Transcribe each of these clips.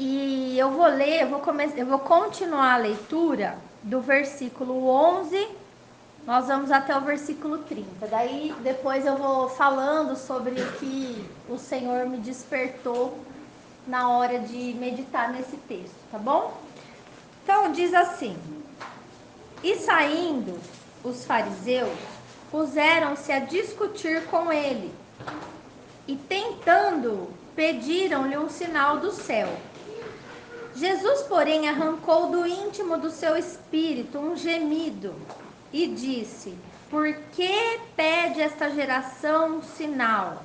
E eu vou ler, eu vou continuar a leitura do versículo 11, nós vamos até o versículo 30. Daí depois eu vou falando sobre o que o Senhor me despertou na hora de meditar nesse texto, tá bom? Então diz assim: E saindo os fariseus, puseram-se a discutir com ele, e tentando, pediram-lhe um sinal do céu. Jesus, porém, arrancou do íntimo do seu espírito um gemido e disse: Por que pede esta geração um sinal?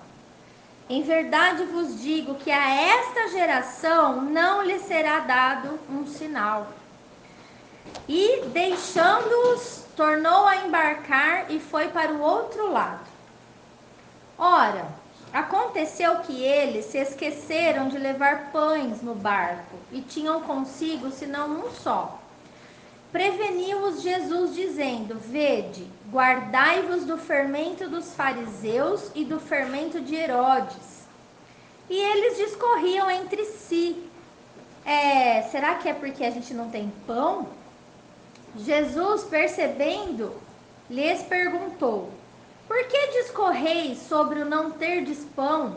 Em verdade vos digo que a esta geração não lhe será dado um sinal. E, deixando-os, tornou a embarcar e foi para o outro lado. Ora, aconteceu que eles se esqueceram de levar pães no barco e tinham consigo senão um só. Preveniu-os Jesus, dizendo: Vede, guardai-vos do fermento dos fariseus e do fermento de Herodes. E eles discorriam entre si: será que é porque a gente não tem pão? Jesus, percebendo, lhes perguntou: Por que discorreis sobre o não terdes pão?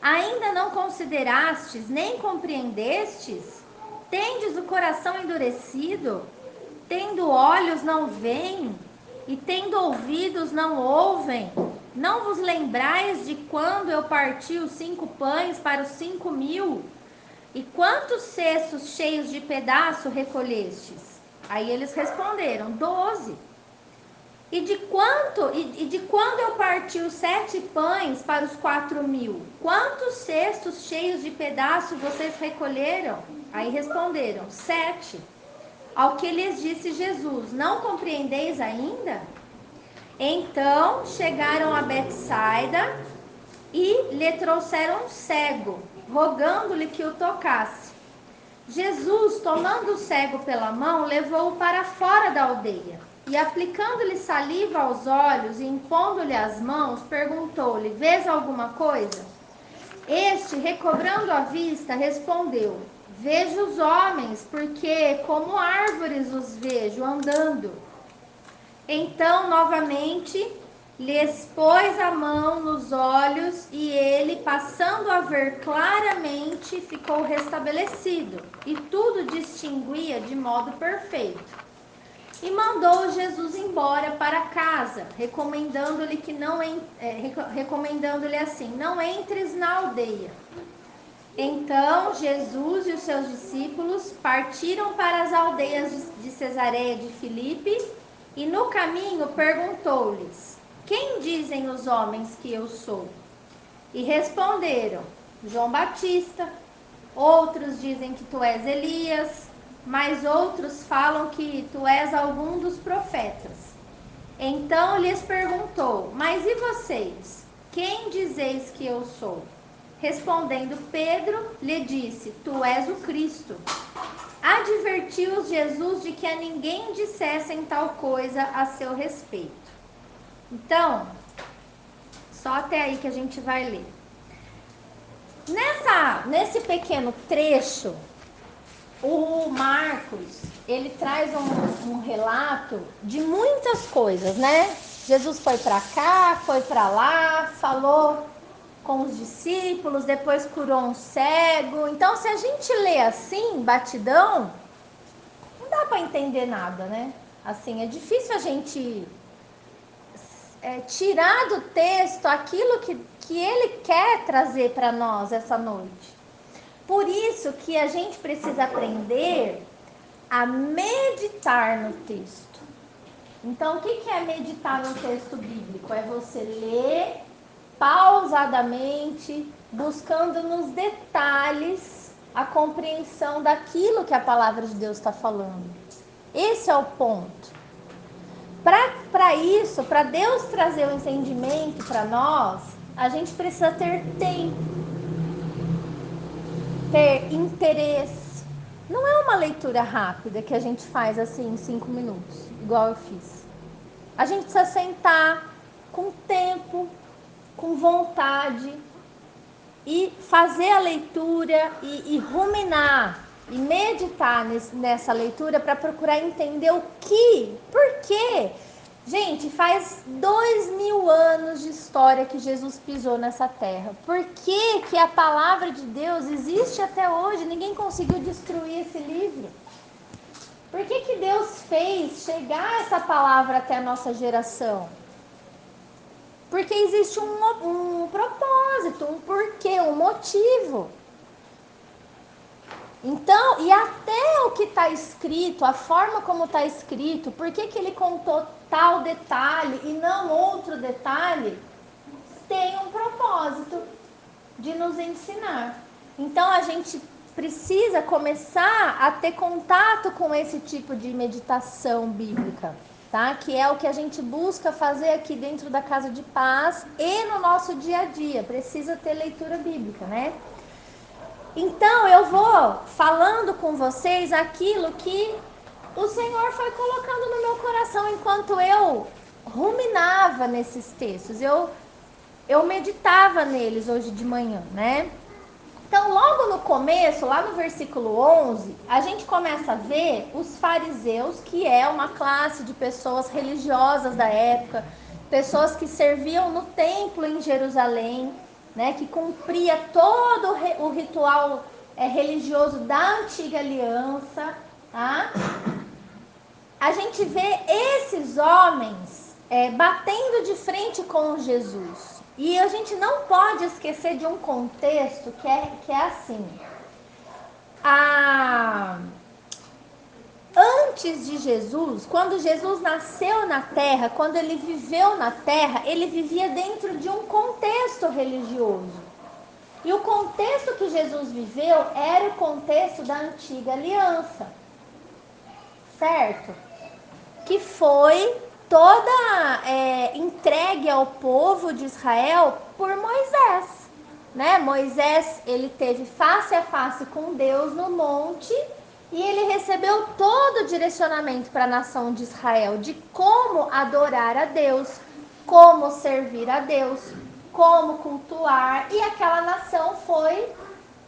Ainda não considerastes, nem compreendestes? Tendes o coração endurecido? Tendo olhos não veem, e tendo ouvidos não ouvem? Não vos lembrais de quando eu parti os 5 pães para os 5.000? E quantos cestos cheios de pedaço recolhestes? Aí eles responderam: 12. E de quando eu parti os 7 pães para os 4.000? Quantos cestos cheios de pedaço vocês recolheram? Aí responderam: 7. Ao que lhes disse Jesus: Não compreendeis ainda? Então chegaram a Betsaida e lhe trouxeram um cego, rogando-lhe que o tocasse. Jesus, tomando o cego pela mão, levou-o para fora da aldeia. E aplicando-lhe saliva aos olhos e impondo-lhe as mãos, perguntou-lhe: Vês alguma coisa? Este, recobrando a vista, respondeu: Vejo os homens, porque como árvores os vejo andando. Então, novamente, lhes pôs a mão nos olhos, e ele, passando a ver claramente, ficou restabelecido, e tudo distinguia de modo perfeito. E mandou Jesus embora para casa, recomendando-lhe assim: Não entres na aldeia. Então Jesus e os seus discípulos partiram para as aldeias de Cesareia de Filipe, e no caminho perguntou-lhes: Quem dizem os homens que eu sou? E responderam: João Batista. Outros dizem que tu és Elias, mas outros falam que tu és algum dos profetas. Então lhes perguntou: Mas e vocês? Quem dizeis que eu sou? Respondendo Pedro, lhe disse: Tu és o Cristo. Advertiu-os Jesus de que a ninguém dissessem tal coisa a seu respeito. Então, só até aí que a gente vai ler. Nesse pequeno trecho, o Marcos, ele traz um relato de muitas coisas, né? Jesus foi para cá, foi para lá, falou com os discípulos, depois curou um cego. Então, se a gente lê assim, batidão, não dá para entender nada, né? Assim, é difícil a gente tirar do texto aquilo que ele quer trazer para nós essa noite. Por isso que a gente precisa aprender a meditar no texto. Então, o que é meditar no texto bíblico? É você ler pausadamente, buscando nos detalhes a compreensão daquilo que a palavra de Deus está falando. Esse é o ponto. Para isso, para Deus trazer o entendimento para nós, a gente precisa ter tempo, ter interesse. Não é uma leitura rápida que a gente faz assim em 5 minutos, igual eu fiz. A gente precisa sentar com tempo, com vontade e fazer a leitura e ruminar e meditar nessa leitura para procurar entender por quê. Gente, faz 2000 anos de história que Jesus pisou nessa terra. Por que a palavra de Deus existe até hoje? Ninguém conseguiu destruir esse livro. Por que Deus fez chegar essa palavra até a nossa geração? Porque existe um propósito, um porquê, um motivo. Então, e até o que está escrito, a forma como está escrito, por que ele contou tal detalhe e não outro detalhe, tem um propósito de nos ensinar. Então, a gente precisa começar a ter contato com esse tipo de meditação bíblica, tá? Que é o que a gente busca fazer aqui dentro da Casa de Paz e no nosso dia a dia. Precisa ter leitura bíblica, né? Então, eu vou falando com vocês aquilo que o Senhor foi colocando no meu coração enquanto eu ruminava nesses textos. Eu meditava neles hoje de manhã, né? Então, logo no começo, lá no versículo 11, a gente começa a ver os fariseus, que é uma classe de pessoas religiosas da época, pessoas que serviam no templo em Jerusalém, né, que cumpria todo o ritual religioso da antiga aliança, tá? A gente vê esses homens batendo de frente com Jesus. E a gente não pode esquecer de um contexto que é assim. Antes de Jesus, quando Jesus nasceu na terra, quando ele viveu na terra, ele vivia dentro de um contexto religioso. E o contexto que Jesus viveu era o contexto da antiga aliança, certo? Que foi toda entregue ao povo de Israel por Moisés, né? Moisés, ele teve face a face com Deus no monte e ele recebeu todo o direcionamento para a nação de Israel de como adorar a Deus, como servir a Deus, como cultuar, e aquela nação foi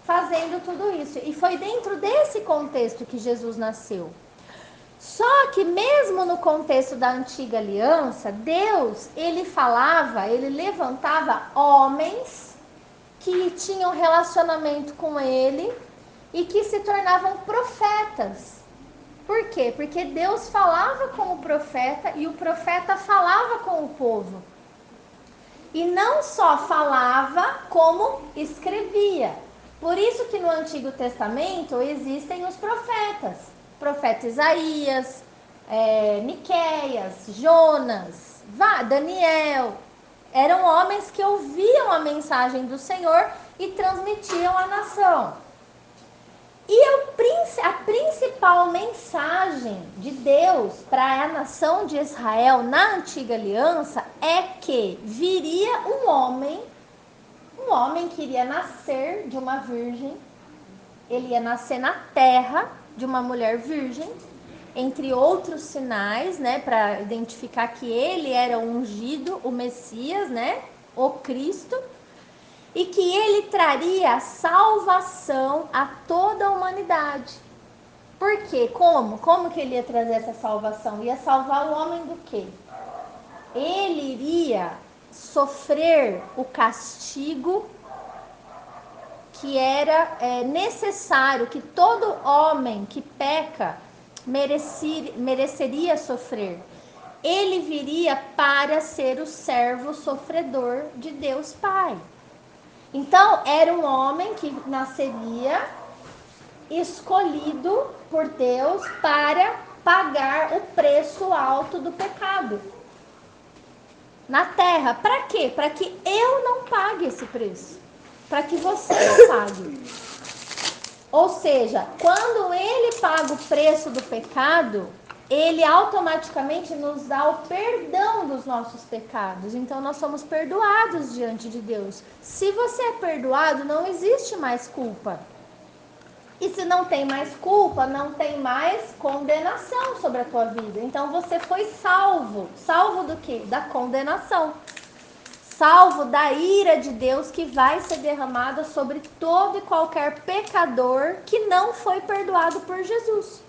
fazendo tudo isso. E foi dentro desse contexto que Jesus nasceu. Só que mesmo no contexto da antiga aliança, Deus, ele levantava homens que tinham relacionamento com ele e que se tornavam profetas. Por quê? Porque Deus falava com o profeta e o profeta falava com o povo. E não só falava, como escrevia. Por isso que no Antigo Testamento existem os profetas. Profeta Isaías, Miqueias, Jonas, Daniel. Eram homens que ouviam a mensagem do Senhor e transmitiam à nação. E a principal mensagem de Deus para a nação de Israel na antiga aliança é que viria um homem que iria nascer de uma virgem, ele ia nascer na terra de uma mulher virgem, entre outros sinais, né, para identificar que ele era o ungido, o Messias, né, o Cristo, e que ele traria salvação a toda a humanidade. Por quê? Como que ele ia trazer essa salvação? Ia salvar o homem do quê? Ele iria sofrer o castigo que era necessário, que todo homem que peca mereceria sofrer. Ele viria para ser o servo sofredor de Deus Pai. Então, era um homem que nasceria escolhido por Deus para pagar o preço alto do pecado na terra. Para quê? Para que eu não pague esse preço. Para que você não pague. Ou seja, quando ele paga o preço do pecado, ele automaticamente nos dá o perdão dos nossos pecados. Então, nós somos perdoados diante de Deus. Se você é perdoado, não existe mais culpa. E se não tem mais culpa, não tem mais condenação sobre a tua vida. Então, você foi salvo. Salvo do quê? Da condenação. salvo da ira de Deus que vai ser derramada sobre todo e qualquer pecador que não foi perdoado por Jesus.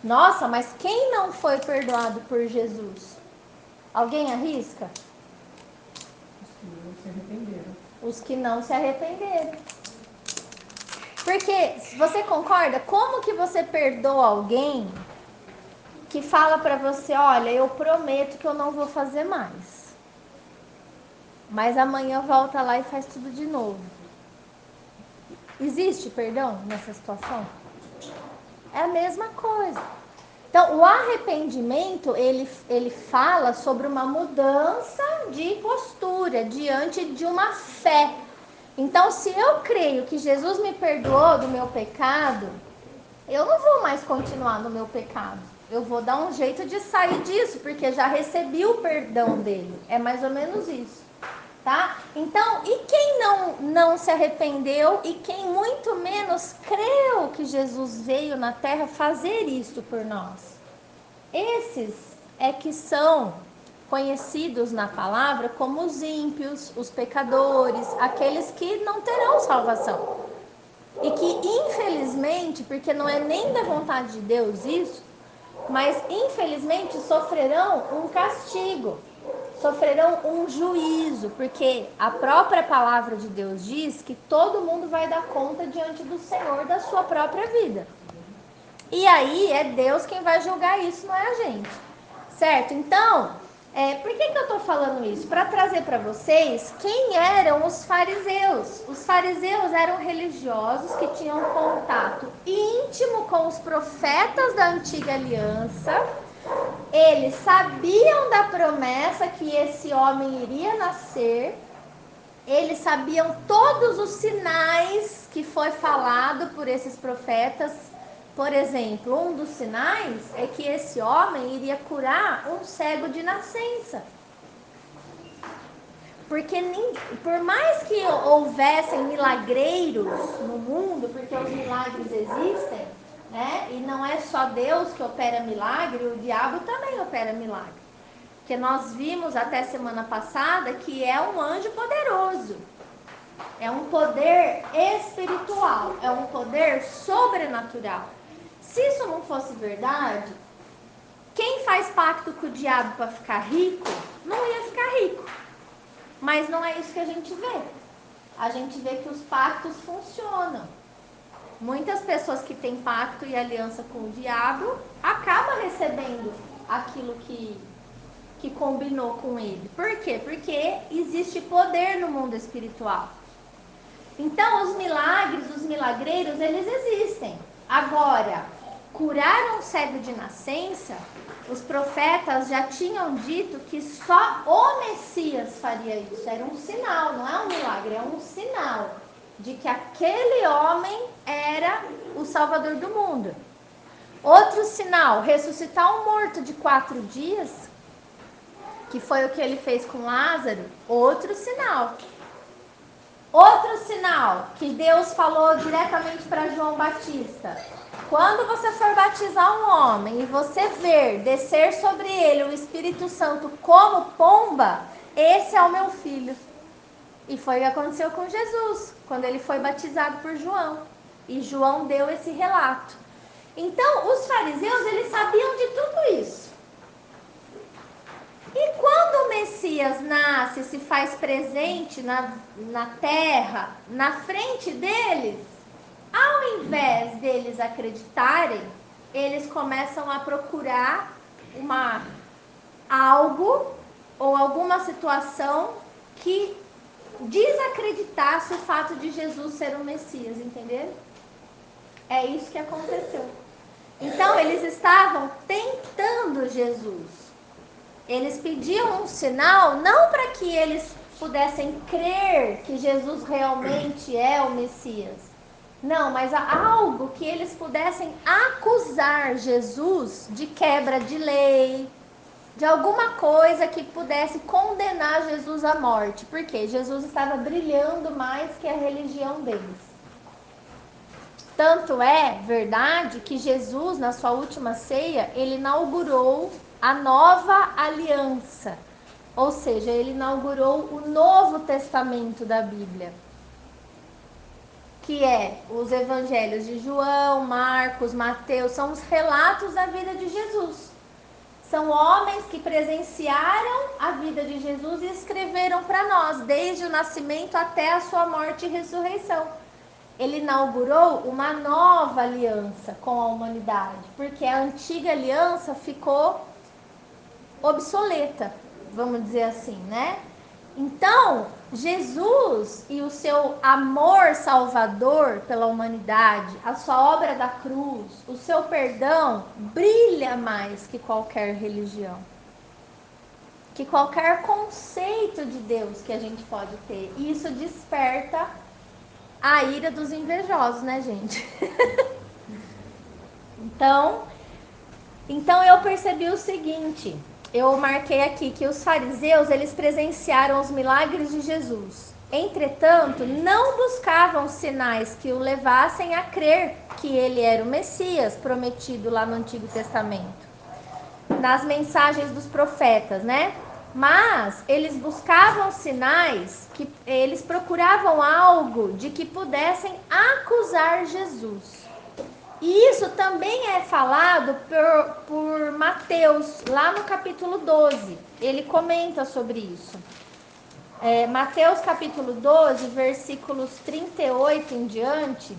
Nossa, mas quem não foi perdoado por Jesus? Alguém arrisca? Os que não se arrependeram. Porque, você concorda? Como que você perdoa alguém que fala pra você, olha, eu prometo que eu não vou fazer mais, mas amanhã volta lá e faz tudo de novo? Existe perdão nessa situação? É a mesma coisa. Então, o arrependimento, ele fala sobre uma mudança de postura diante de uma fé. Então, se eu creio que Jesus me perdoou do meu pecado, eu não vou mais continuar no meu pecado. Eu vou dar um jeito de sair disso, porque já recebi o perdão dele. É mais ou menos isso, tá? Então, e quem não se arrependeu e quem muito menos creu que Jesus veio na terra fazer isso por nós? Esses é que são conhecidos na palavra como os ímpios, os pecadores, aqueles que não terão salvação. E que infelizmente, porque não é nem da vontade de Deus isso, mas infelizmente sofrerão um castigo, sofrerão um juízo, porque a própria palavra de Deus diz que todo mundo vai dar conta diante do Senhor da sua própria vida. E aí é Deus quem vai julgar isso, não é a gente. Certo? Então, por que eu estou falando isso? Para trazer para vocês quem eram os fariseus. Os fariseus eram religiosos que tinham contato íntimo com os profetas da antiga aliança. Eles sabiam da promessa que esse homem iria nascer. Eles sabiam todos os sinais que foi falado por esses profetas. Por exemplo, um dos sinais é que esse homem iria curar um cego de nascença. Porque por mais que houvessem milagreiros no mundo, porque os milagres existem, né? E não é só Deus que opera milagre, o diabo também opera milagre. Porque nós vimos até semana passada que é um anjo poderoso. É um poder espiritual, é um poder sobrenatural. Se isso não fosse verdade, quem faz pacto com o diabo para ficar rico, não ia ficar rico. Mas não é isso que a gente vê. A gente vê que os pactos funcionam. Muitas pessoas que têm pacto e aliança com o diabo acabam recebendo aquilo que combinou com ele. Por quê? Porque existe poder no mundo espiritual. Então, os milagres, os milagreiros, eles existem. Agora, curar um cego de nascença, os profetas já tinham dito que só o Messias faria isso. Era um sinal, não é um milagre, é um sinal de que aquele homem era o Salvador do mundo. Outro sinal, ressuscitar um morto de 4 dias, que foi o que ele fez com Lázaro. Outro sinal. Outro sinal que Deus falou diretamente para João Batista: quando você for batizar um homem e você ver descer sobre ele o Espírito Santo como pomba, esse é o meu filho. E foi o que aconteceu com Jesus, quando ele foi batizado por João. E João deu esse relato. Então, os fariseus, eles sabiam de tudo isso. E quando o Messias nasce, se faz presente na terra, na frente deles, ao invés deles acreditarem, eles começam a procurar algo ou alguma situação que desacreditasse o fato de Jesus ser o Messias, entenderam? É isso que aconteceu. Então, eles estavam tentando Jesus. Eles pediam um sinal, não para que eles pudessem crer que Jesus realmente é o Messias. Não, mas algo que eles pudessem acusar Jesus de quebra de lei, de alguma coisa que pudesse condenar Jesus à morte. Porque Jesus estava brilhando mais que a religião deles. Tanto é verdade que Jesus, na sua última ceia, ele inaugurou a nova aliança. Ou seja, ele inaugurou o Novo Testamento da Bíblia, que é os evangelhos de João, Marcos, Mateus, são os relatos da vida de Jesus. São homens que presenciaram a vida de Jesus e escreveram para nós, desde o nascimento até a sua morte e ressurreição. Ele inaugurou uma nova aliança com a humanidade, porque a antiga aliança ficou obsoleta, vamos dizer assim, né? Então, Jesus e o seu amor salvador pela humanidade, a sua obra da cruz, o seu perdão, brilha mais que qualquer religião, que qualquer conceito de Deus que a gente pode ter. E isso desperta a ira dos invejosos, né, gente? Então eu percebi o seguinte, eu marquei aqui que os fariseus, eles presenciaram os milagres de Jesus. Entretanto, não buscavam sinais que o levassem a crer que ele era o Messias prometido lá no Antigo Testamento, nas mensagens dos profetas, né? Mas eles buscavam sinais, que eles procuravam algo de que pudessem acusar Jesus. E isso também é falado por Mateus, lá no capítulo 12. Ele comenta sobre isso. Mateus capítulo 12, versículos 38 em diante,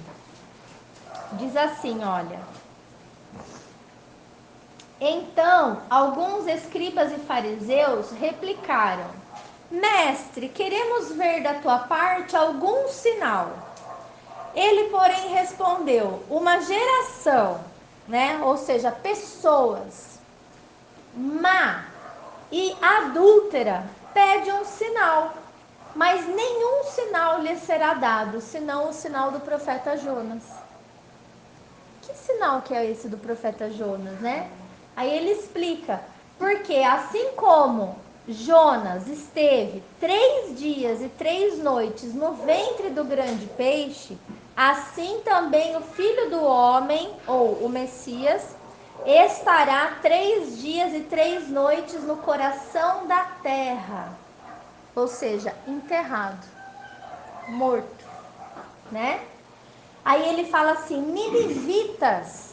diz assim, olha. Então, alguns escribas e fariseus replicaram: Mestre, queremos ver da tua parte algum sinal. Ele, porém, respondeu: uma geração, né? Ou seja, pessoas má e adúltera pede um sinal, mas nenhum sinal lhe será dado, senão o sinal do profeta Jonas. Que sinal que é esse do profeta Jonas, né? Aí ele explica, porque assim como Jonas esteve 3 dias e 3 noites no ventre do grande peixe, assim também o Filho do Homem, ou o Messias, estará 3 dias e 3 noites no coração da terra, ou seja, enterrado, morto, né? Aí ele fala assim, ninivitas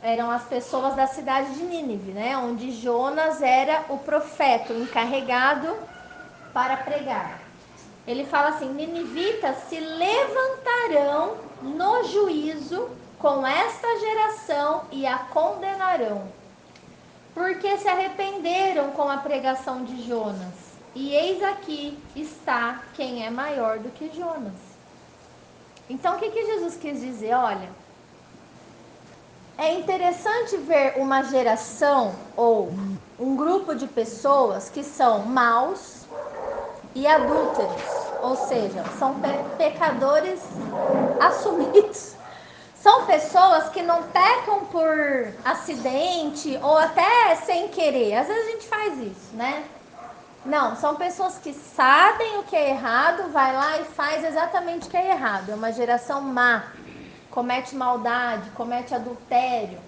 eram as pessoas da cidade de Nínive, né? Onde Jonas era o profeta, o encarregado para pregar. Ele fala assim, ninivitas se levantarão no juízo com esta geração e a condenarão, porque se arrependeram com a pregação de Jonas. E eis aqui está quem é maior do que Jonas. Então, o que Jesus quis dizer? Olha, é interessante ver uma geração ou um grupo de pessoas que são maus e adúlteros, ou seja, são pecadores assumidos. São pessoas que não pecam por acidente ou até sem querer. Às vezes a gente faz isso, né? Não, são pessoas que sabem o que é errado, vai lá e faz exatamente o que é errado. É uma geração má, comete maldade, comete adultério.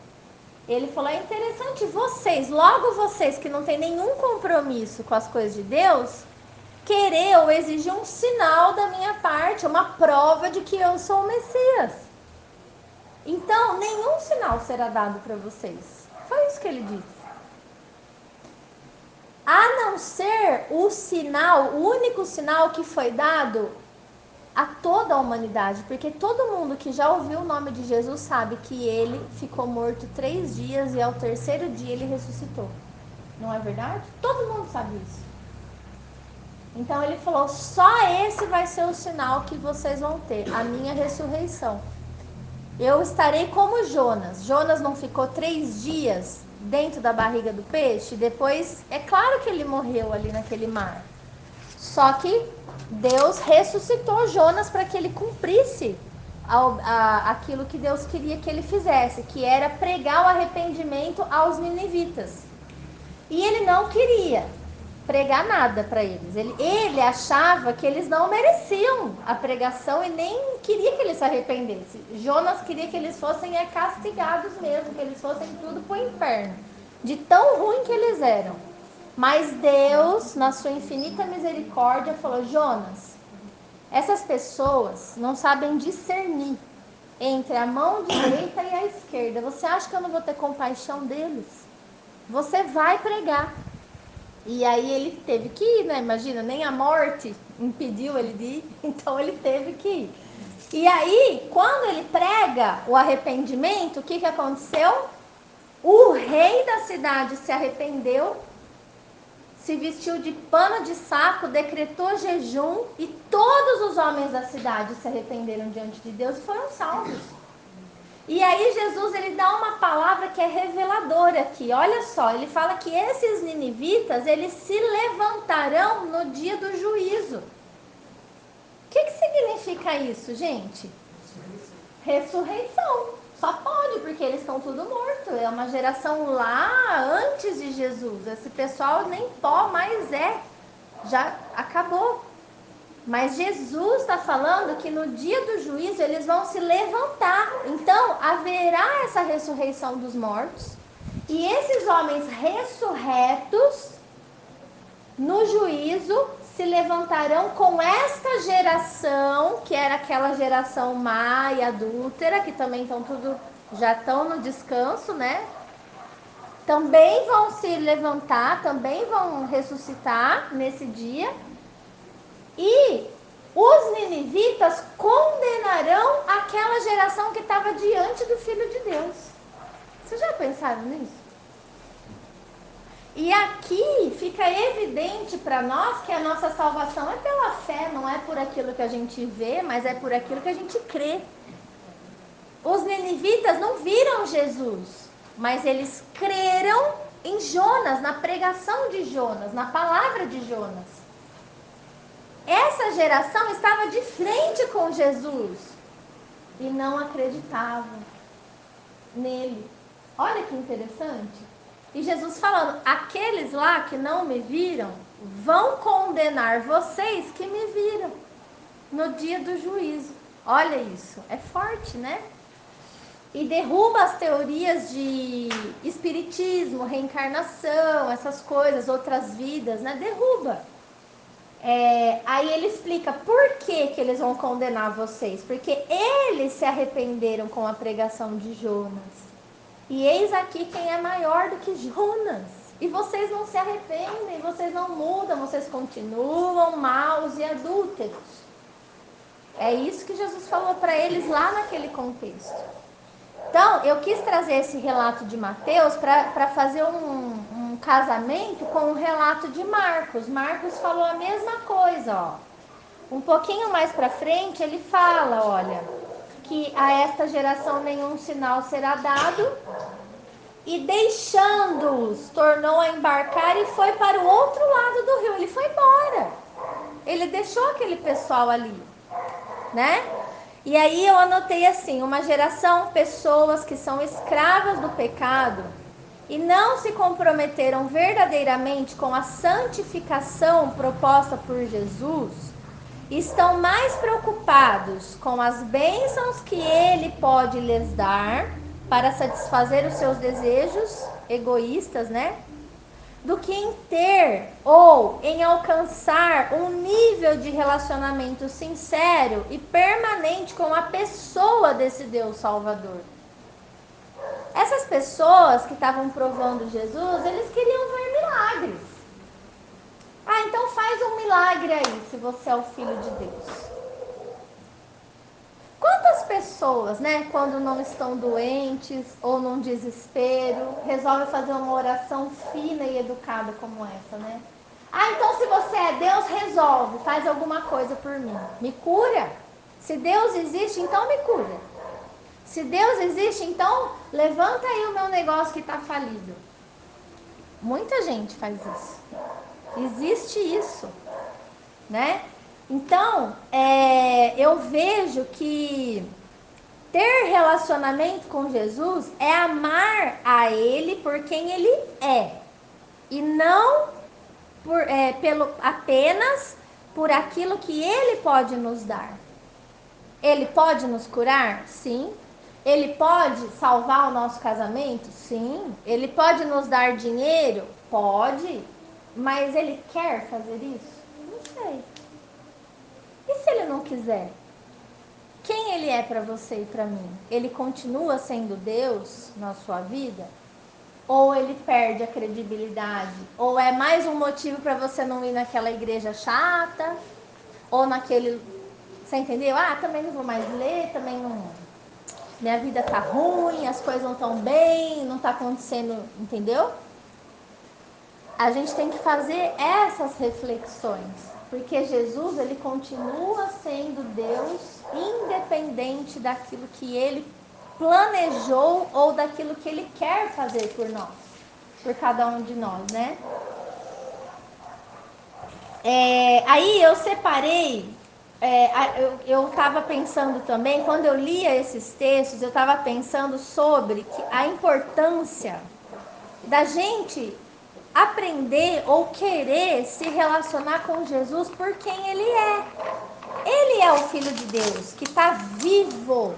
Ele falou, é interessante vocês, logo vocês que não tem nenhum compromisso com as coisas de Deus, querer ou exigir um sinal da minha parte, uma prova de que eu sou o Messias. Então, nenhum sinal será dado para vocês. Foi isso que ele disse. A não ser o sinal, o único sinal que foi dado a toda a humanidade, porque todo mundo que já ouviu o nome de Jesus sabe que ele ficou morto 3 dias e ao terceiro dia ele ressuscitou. Não é verdade? Todo mundo sabe isso. Então ele falou, só esse vai ser o sinal que vocês vão ter, a minha ressurreição. Eu estarei como Jonas. Jonas não ficou 3 dias dentro da barriga do peixe? Depois, é claro que ele morreu ali naquele mar. Só que Deus ressuscitou Jonas para que ele cumprisse aquilo que Deus queria que ele fizesse, que era pregar o arrependimento aos ninivitas. E ele não queria pregar nada para eles. Ele achava que eles não mereciam a pregação e nem queria que eles se arrependessem. Jonas queria que eles fossem castigados mesmo, que eles fossem tudo para o inferno, de tão ruim que eles eram. Mas Deus, na sua infinita misericórdia, falou: Jonas, essas pessoas não sabem discernir entre a mão direita e a esquerda. Você acha que eu não vou ter compaixão deles? Você vai pregar. E aí ele teve que ir, né? Imagina, nem a morte impediu ele de ir, então ele teve que ir. E aí, quando ele prega o arrependimento, o que aconteceu? O rei da cidade se arrependeu, se vestiu de pano de saco, decretou jejum e todos os homens da cidade se arrependeram diante de Deus e foram salvos. E aí Jesus, ele dá uma palavra que é reveladora aqui. Olha só, ele fala que esses ninivitas, eles se levantarão no dia do juízo. O que significa isso, gente? Ressurreição. Só pode, porque eles estão tudo morto. É uma geração lá antes de Jesus. Esse pessoal nem pó mais é. Já acabou. Mas Jesus está falando que no dia do juízo eles vão se levantar. Então haverá essa ressurreição dos mortos. E esses homens ressurretos, no juízo, se levantarão com esta geração, que era aquela geração má e adúltera, que também já estão no descanso, né? Também vão se levantar, também vão ressuscitar nesse dia. E os ninivitas condenarão aquela geração que estava diante do Filho de Deus. Vocês já pensaram nisso? E aqui fica evidente para nós que a nossa salvação é pela fé, não é por aquilo que a gente vê, mas é por aquilo que a gente crê. Os ninivitas não viram Jesus, mas eles creram em Jonas, na pregação de Jonas, na palavra de Jonas. Essa geração estava de frente com Jesus e não acreditavam nele. Olha que interessante. E Jesus falando, aqueles lá que não me viram, vão condenar vocês que me viram no dia do juízo. Olha isso, é forte, né? E derruba as teorias de espiritismo, reencarnação, essas coisas, outras vidas, né? Derruba. Aí ele explica por que eles vão condenar vocês. Porque eles se arrependeram com a pregação de Jonas. E eis aqui quem é maior do que Jonas. E vocês não se arrependem, vocês não mudam, vocês continuam maus e adúlteros. É isso que Jesus falou para eles lá naquele contexto. Então, eu quis trazer esse relato de Mateus para fazer um casamento com o relato de Marcos. Marcos falou a mesma coisa, ó. Um pouquinho mais para frente, ele fala, olha, que a esta geração nenhum sinal será dado, e deixando-os, tornou a embarcar e foi para o outro lado do rio. Ele foi embora. Ele deixou aquele pessoal ali, né? E aí eu anotei assim, uma geração, pessoas que são escravas do pecado e não se comprometeram verdadeiramente com a santificação proposta por Jesus, estão mais preocupados com as bênçãos que ele pode lhes dar para satisfazer os seus desejos egoístas, né? Do que em ter ou em alcançar um nível de relacionamento sincero e permanente com a pessoa desse Deus Salvador. Essas pessoas que estavam provando Jesus, eles queriam ver milagres. Ah, então faz um milagre aí, se você é o Filho de Deus. Quantas pessoas, né, quando não estão doentes ou num desespero, resolvem fazer uma oração fina e educada como essa, né? Ah, então se você é Deus, resolve, faz alguma coisa por mim. Me cura. Se Deus existe, então me cura. Se Deus existe, então levanta aí o meu negócio que está falido. Muita gente faz isso. Existe isso, né? Então, eu vejo que ter relacionamento com Jesus é amar a Ele por quem Ele é. E não apenas por aquilo que Ele pode nos dar. Ele pode nos curar? Sim. Ele pode salvar o nosso casamento? Sim. Ele pode nos dar dinheiro? Pode. mas ele quer fazer isso? Não sei. E se ele não quiser? Quem ele é para você e para mim? Ele continua sendo Deus na sua vida? Ou ele perde a credibilidade? Ou é mais um motivo para você não ir naquela igreja chata? Ou naquele... Você entendeu? Ah, também não vou mais ler, também não... Minha vida tá ruim, as coisas não estão bem, não tá acontecendo... Entendeu? A gente tem que fazer essas reflexões, porque Jesus, ele continua sendo Deus, independente daquilo que ele planejou ou daquilo que ele quer fazer por nós, por cada um de nós, né? Aí eu separei, eu estava pensando também, quando eu lia esses textos, eu estava pensando sobre a importância da gente aprender ou querer se relacionar com Jesus por quem ele é. Ele é o Filho de Deus que está vivo.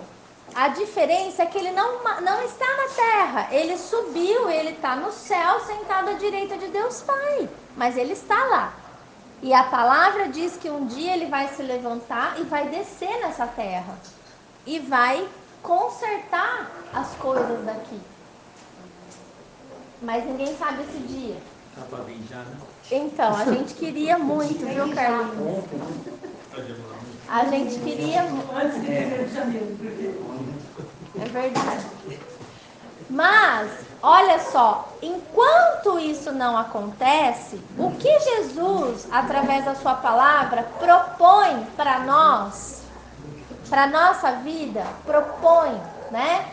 A diferença é que ele não está na terra. Ele subiu, ele está no céu, sentado à direita de Deus Pai. Mas ele está lá. E a palavra diz que um dia ele vai se levantar e vai descer nessa terra. E vai consertar as coisas daqui. Mas ninguém sabe esse dia. Tá pra vir já, né? Então, a gente queria muito, viu, Carlinhos? A gente queria muito. É verdade. Mas, olha só, enquanto isso não acontece, o que Jesus, através da sua palavra, propõe para nós, para nossa vida, propõe, né?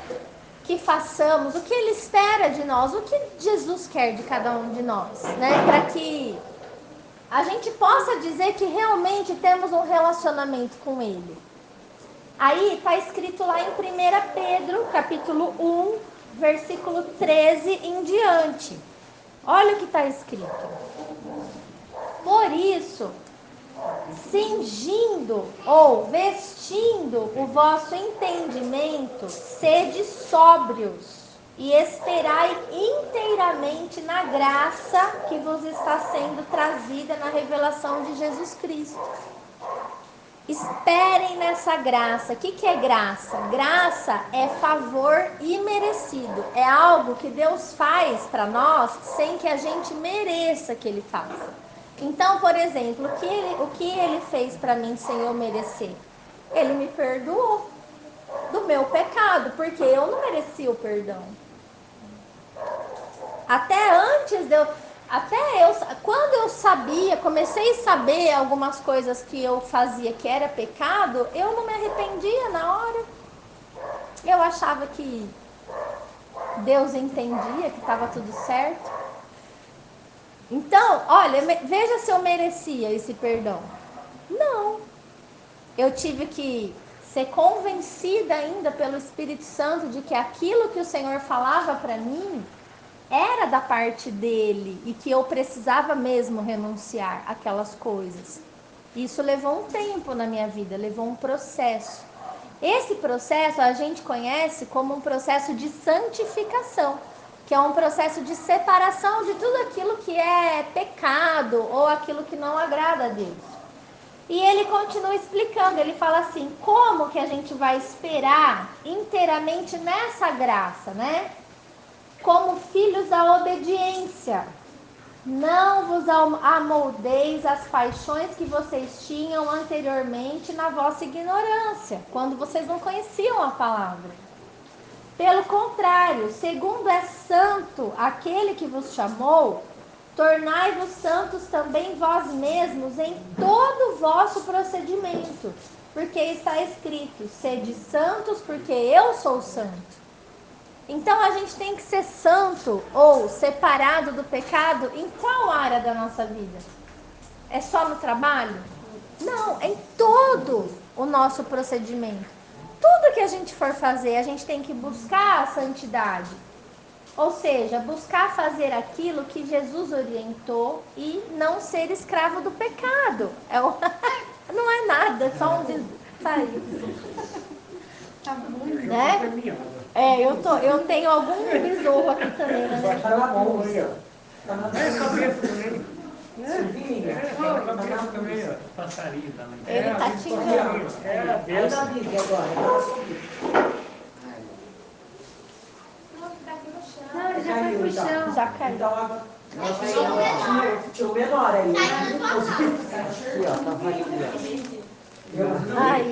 Que façamos, o que ele espera de nós, o que Jesus quer de cada um de nós, né? Para que a gente possa dizer que realmente temos um relacionamento com ele. Aí está escrito lá em 1 Pedro, capítulo 1, versículo 13 em diante. Olha o que está escrito. Por isso, cingindo ou vestindo o vosso entendimento, sede sóbrios e esperai inteiramente na graça que vos está sendo trazida na revelação de Jesus Cristo. Esperem nessa graça. O que é graça? Graça é favor imerecido. É algo que Deus faz para nós sem que a gente mereça que ele faça. Então, por exemplo, o que ele fez para mim sem eu merecer? Ele me perdoou do meu pecado, porque eu não merecia o perdão. Quando eu sabia, comecei a saber algumas coisas que eu fazia que era pecado, eu não me arrependia na hora. Eu achava que Deus entendia, que estava tudo certo. Então, olha, veja se eu merecia esse perdão. Não. Eu tive que ser convencida ainda pelo Espírito Santo de que aquilo que o Senhor falava para mim era da parte dele e que eu precisava mesmo renunciar àquelas coisas. Isso levou um tempo na minha vida, levou um processo. Esse processo a gente conhece como um processo de santificação, que é um processo de separação de tudo aquilo que é pecado ou aquilo que não agrada a Deus. E ele continua explicando, ele fala assim, como que a gente vai esperar inteiramente nessa graça, né? Como filhos da obediência. Não vos amoldeis as paixões que vocês tinham anteriormente na vossa ignorância, quando vocês não conheciam a palavra. Pelo contrário, segundo é santo aquele que vos chamou, tornai-vos santos também vós mesmos em todo o vosso procedimento, porque está escrito, sede santos porque eu sou santo. Então a gente tem que ser santo ou separado do pecado em qual área da nossa vida? É só no trabalho? Não, é em todo o nosso procedimento. Tudo que a gente for fazer, a gente tem que buscar a santidade. Ou seja, buscar fazer aquilo que Jesus orientou e não ser escravo do pecado. Não é nada, é só um saiu. Tá muito, Né? Eu tenho algum besouro aqui também, né? Vai estar na mão aí, ó. Tá na cabeça também. Silvinha. Ela tá também, ó. Passarinho também. Ele tá te enganando. É, a Aí benção. nós vimos agora. Não, ele já foi pro chão. Já caiu. Então, agora, tinha o menor aí. Aqui, ó, tá aqui, ó. Aí,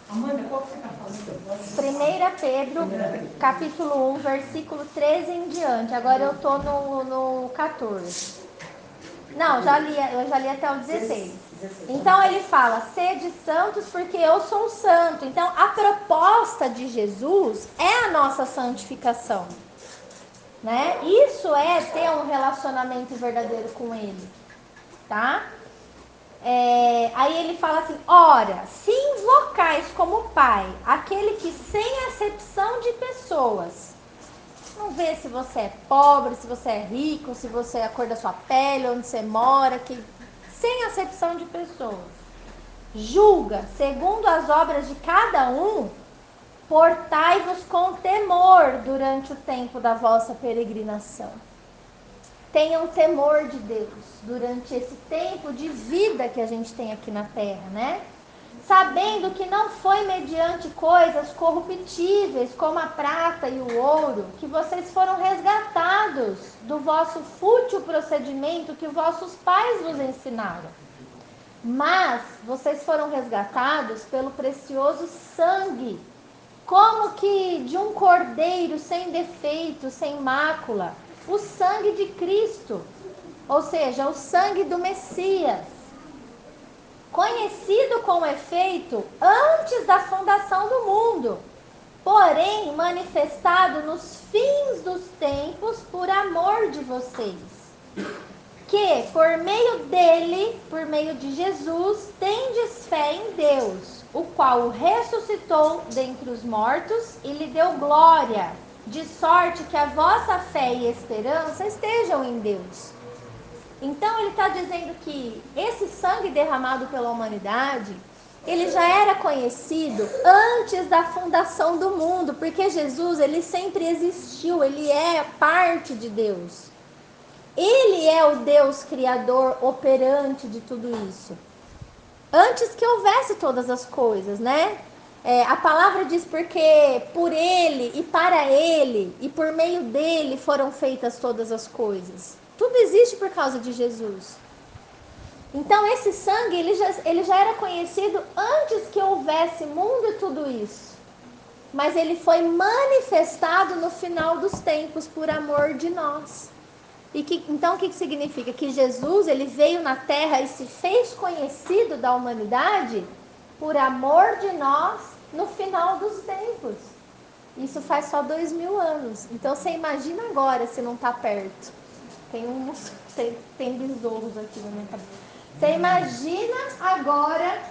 Amanda, qual que você tá falando? 1 Pedro, capítulo 1, versículo 13 em diante. Agora eu tô no 14. Não, eu já li até o 16. Então ele fala, sede santos porque eu sou um santo. Então a proposta de Jesus é a nossa santificação, né? Isso é ter um relacionamento verdadeiro com ele, tá? Aí ele fala assim, ora, se invocais como Pai, aquele que sem acepção de pessoas, não vê se você é pobre, se você é rico, se você é a cor da sua pele, onde você mora, sem acepção de pessoas, julga segundo as obras de cada um, portai-vos com temor durante o tempo da vossa peregrinação. Tenham temor de Deus durante esse tempo de vida que a gente tem aqui na terra, né? Sabendo que não foi mediante coisas corruptíveis como a prata e o ouro que vocês foram resgatados do vosso fútil procedimento que vossos pais vos ensinaram. Mas vocês foram resgatados pelo precioso sangue, como que de um cordeiro sem defeito, sem mácula, o sangue de Cristo, ou seja, o sangue do Messias, conhecido com efeito antes da fundação do mundo, porém manifestado nos fins dos tempos por amor de vocês, que por meio dele, por meio de Jesus, tendes fé em Deus, o qual o ressuscitou dentre os mortos e lhe deu glória, de sorte que a vossa fé e esperança estejam em Deus. Então ele está dizendo que esse sangue derramado pela humanidade, ele já era conhecido antes da fundação do mundo, porque Jesus, ele sempre existiu, ele é parte de Deus. Ele é o Deus criador operante de tudo isso. Antes que houvesse todas as coisas, né? A palavra diz porque por ele e para ele e por meio dele foram feitas todas as coisas. Tudo existe por causa de Jesus. Então esse sangue, ele já era conhecido antes que houvesse mundo e tudo isso. Mas ele foi manifestado no final dos tempos por amor de nós. Então o que significa? Que Jesus, ele veio na terra e se fez conhecido da humanidade por amor de nós no final dos tempos. Isso faz só 2000 anos. Então você imagina agora se não está perto. Tem besouros aqui na minha cabeça. Você imagina agora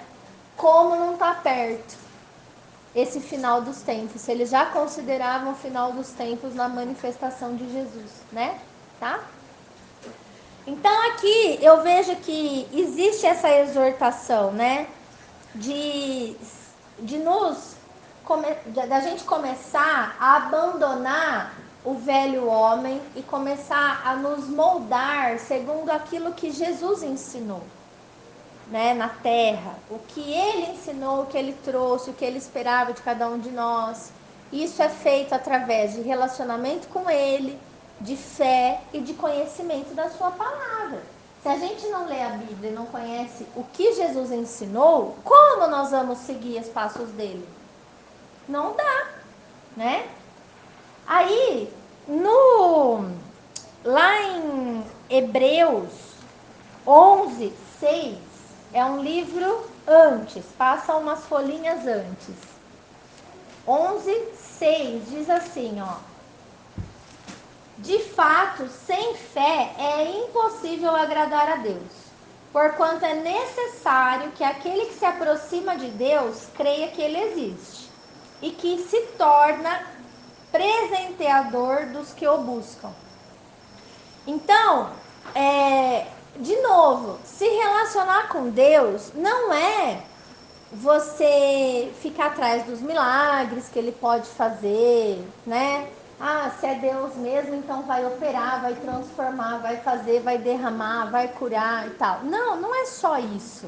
como não está perto esse final dos tempos. Se eles já consideravam o final dos tempos na manifestação de Jesus, né? Tá? Então aqui eu vejo que existe essa exortação, né? Da gente começar a abandonar o velho homem e começar a nos moldar segundo aquilo que Jesus ensinou, né, na terra. O que ele ensinou, o que ele trouxe, o que ele esperava de cada um de nós. Isso é feito através de relacionamento com ele, de fé e de conhecimento da sua palavra. Se a gente não lê a Bíblia e não conhece o que Jesus ensinou, como nós vamos seguir os passos dele? Não dá, né? Aí, lá em Hebreus 11, 6, é um livro antes, passa umas folhinhas antes. 11, 6 diz assim, ó. De fato, sem fé é impossível agradar a Deus, porquanto é necessário que aquele que se aproxima de Deus creia que ele existe e que se torna presenteador dos que o buscam. Então, de novo, se relacionar com Deus não é você ficar atrás dos milagres que ele pode fazer, né? Ah, se é Deus mesmo, então vai operar, vai transformar, vai fazer, vai derramar, vai curar e tal. Não, não é só isso.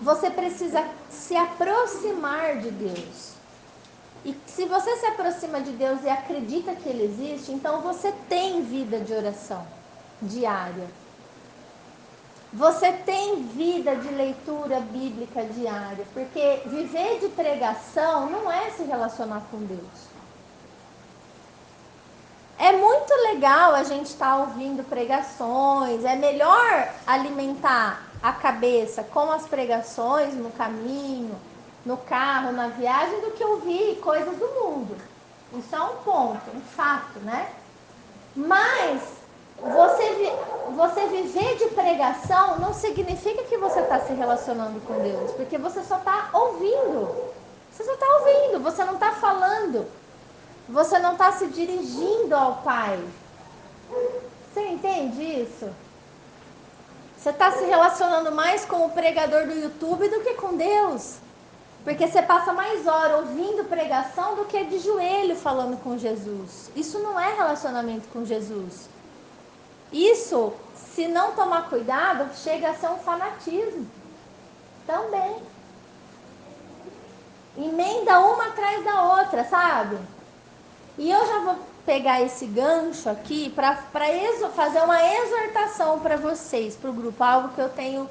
Você precisa se aproximar de Deus. E se você se aproxima de Deus e acredita que Ele existe, então você tem vida de oração diária. Você tem vida de leitura bíblica diária. Porque viver de pregação não é se relacionar com Deus. É muito legal a gente estar ouvindo pregações, é melhor alimentar a cabeça com as pregações no caminho, no carro, na viagem, do que ouvir coisas do mundo. Isso é um ponto, um fato, né? Mas você viver de pregação não significa que você está se relacionando com Deus, porque você só está ouvindo. Você só está ouvindo, você não está falando. Você não está se dirigindo ao Pai. Você entende isso? Você está se relacionando mais com o pregador do YouTube do que com Deus. Porque você passa mais hora ouvindo pregação do que de joelho falando com Jesus. Isso não é relacionamento com Jesus. Isso, se não tomar cuidado, chega a ser um fanatismo. Também. Emenda uma atrás da outra, sabe? E eu já vou pegar esse gancho aqui para fazer uma exortação para vocês, para o grupo, algo que eu tenho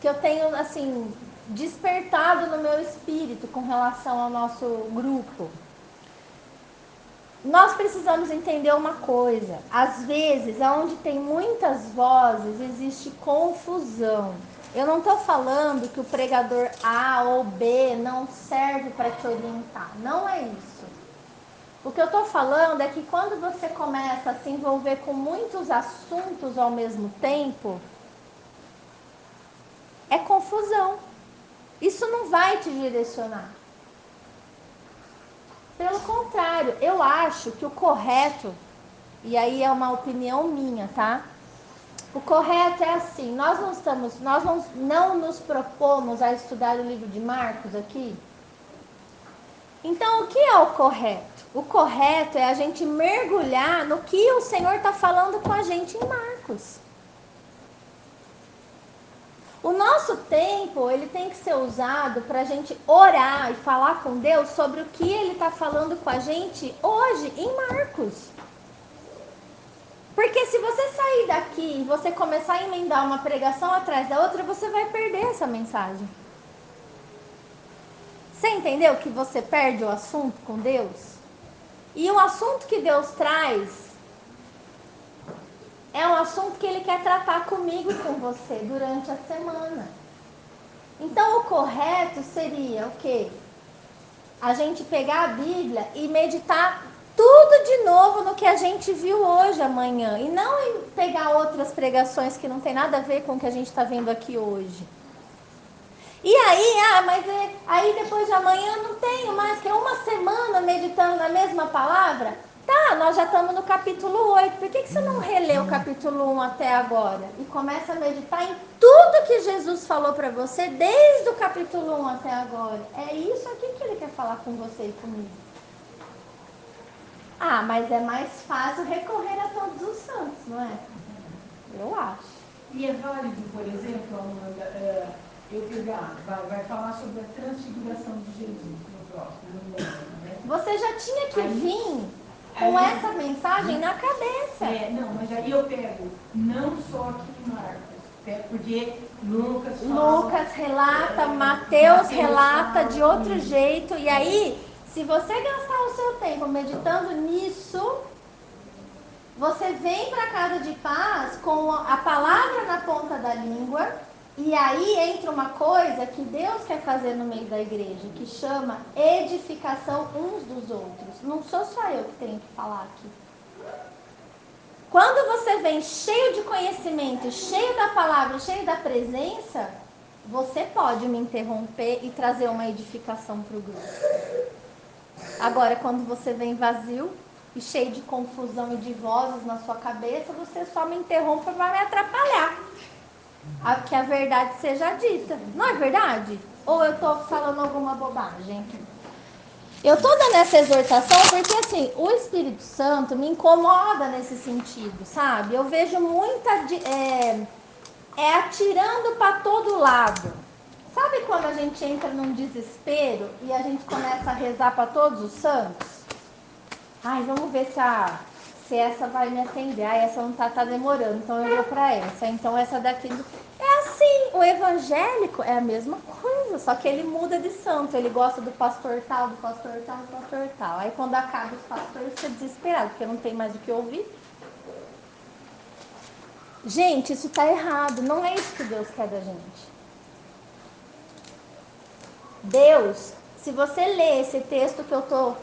que eu tenho assim despertado no meu espírito com relação ao nosso grupo. Nós precisamos entender uma coisa: às vezes, onde tem muitas vozes, existe confusão. Eu não estou falando que o pregador A ou B não serve para te orientar. Não é isso. O que eu estou falando é que quando você começa a se envolver com muitos assuntos ao mesmo tempo, é confusão. Isso não vai te direcionar. Pelo contrário, eu acho que o correto, e aí é uma opinião minha, tá? O correto é assim, nós não nos propomos a estudar o livro de Marcos aqui. Então, o que é o correto? O correto é a gente mergulhar no que o Senhor está falando com a gente em Marcos. O nosso tempo, ele tem que ser usado para a gente orar e falar com Deus sobre o que Ele está falando com a gente hoje em Marcos. Porque se você sair daqui e você começar a emendar uma pregação atrás da outra, você vai perder essa mensagem. Você entendeu que você perde o assunto com Deus? E o assunto que Deus traz é um assunto que Ele quer tratar comigo e com você durante a semana. Então o correto seria o quê? A gente pegar a Bíblia e meditar tudo de novo no que a gente viu hoje, amanhã. E não pegar outras pregações que não tem nada a ver com o que a gente está vendo aqui hoje. E aí, aí depois de amanhã não tenho mais que uma semana meditando na mesma palavra? Tá, nós já estamos no capítulo 8. Por que você não releu o capítulo 1 até agora? E começa a meditar em tudo que Jesus falou para você desde o capítulo 1 até agora. É isso aqui que Ele quer falar com você e comigo. Ah, mas é mais fácil recorrer a todos os santos, não é? Eu acho. E é válido, por exemplo, Amanda, eu pegar, vai falar sobre a transfiguração de Jesus no próximo, né? Você já tinha que vir com essa mensagem na cabeça. Não, mas aí eu pego não só aqui em Marcos, porque Lucas relata, Mateus relata de outro jeito. E aí, se você gastar o seu tempo meditando nisso, você vem para a casa de paz com a palavra na ponta da língua. E aí entra uma coisa que Deus quer fazer no meio da igreja, que chama edificação uns dos outros. Não sou só eu que tenho que falar aqui. Quando você vem cheio de conhecimento, cheio da palavra, cheio da presença, você pode me interromper e trazer uma edificação para o grupo. Agora, quando você vem vazio e cheio de confusão e de vozes na sua cabeça, você só me interrompe para me atrapalhar. Que a verdade seja dita. Não é verdade? Ou eu estou falando alguma bobagem? Eu estou dando essa exortação porque, assim, o Espírito Santo me incomoda nesse sentido, sabe? Eu vejo muita... atirando para todo lado. Sabe quando a gente entra num desespero e a gente começa a rezar para todos os santos? Ai, vamos ver se essa vai me atender. Ai, essa não tá demorando, então eu vou para essa. Então essa daqui... É assim, o evangélico é a mesma coisa, só que ele muda de santo. Ele gosta do pastor tal, do pastor tal, do pastor tal. Aí quando acaba os pastores, fica desesperado, porque não tem mais o que ouvir. Gente, isso tá errado. Não é isso que Deus quer da gente. Deus, se você ler esse texto que eu tô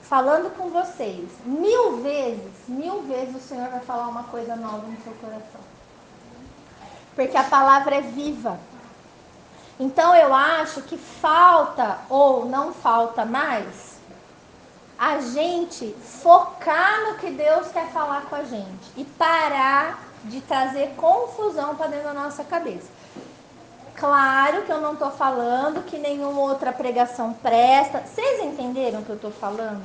falando com vocês, 1000 vezes o Senhor vai falar uma coisa nova no seu coração. Porque a palavra é viva. Então eu acho que falta, ou não falta mais, a gente focar no que Deus quer falar com a gente. E parar de trazer confusão para dentro da nossa cabeça. Claro que eu não estou falando que nenhuma outra pregação presta. Vocês entenderam o que eu estou falando?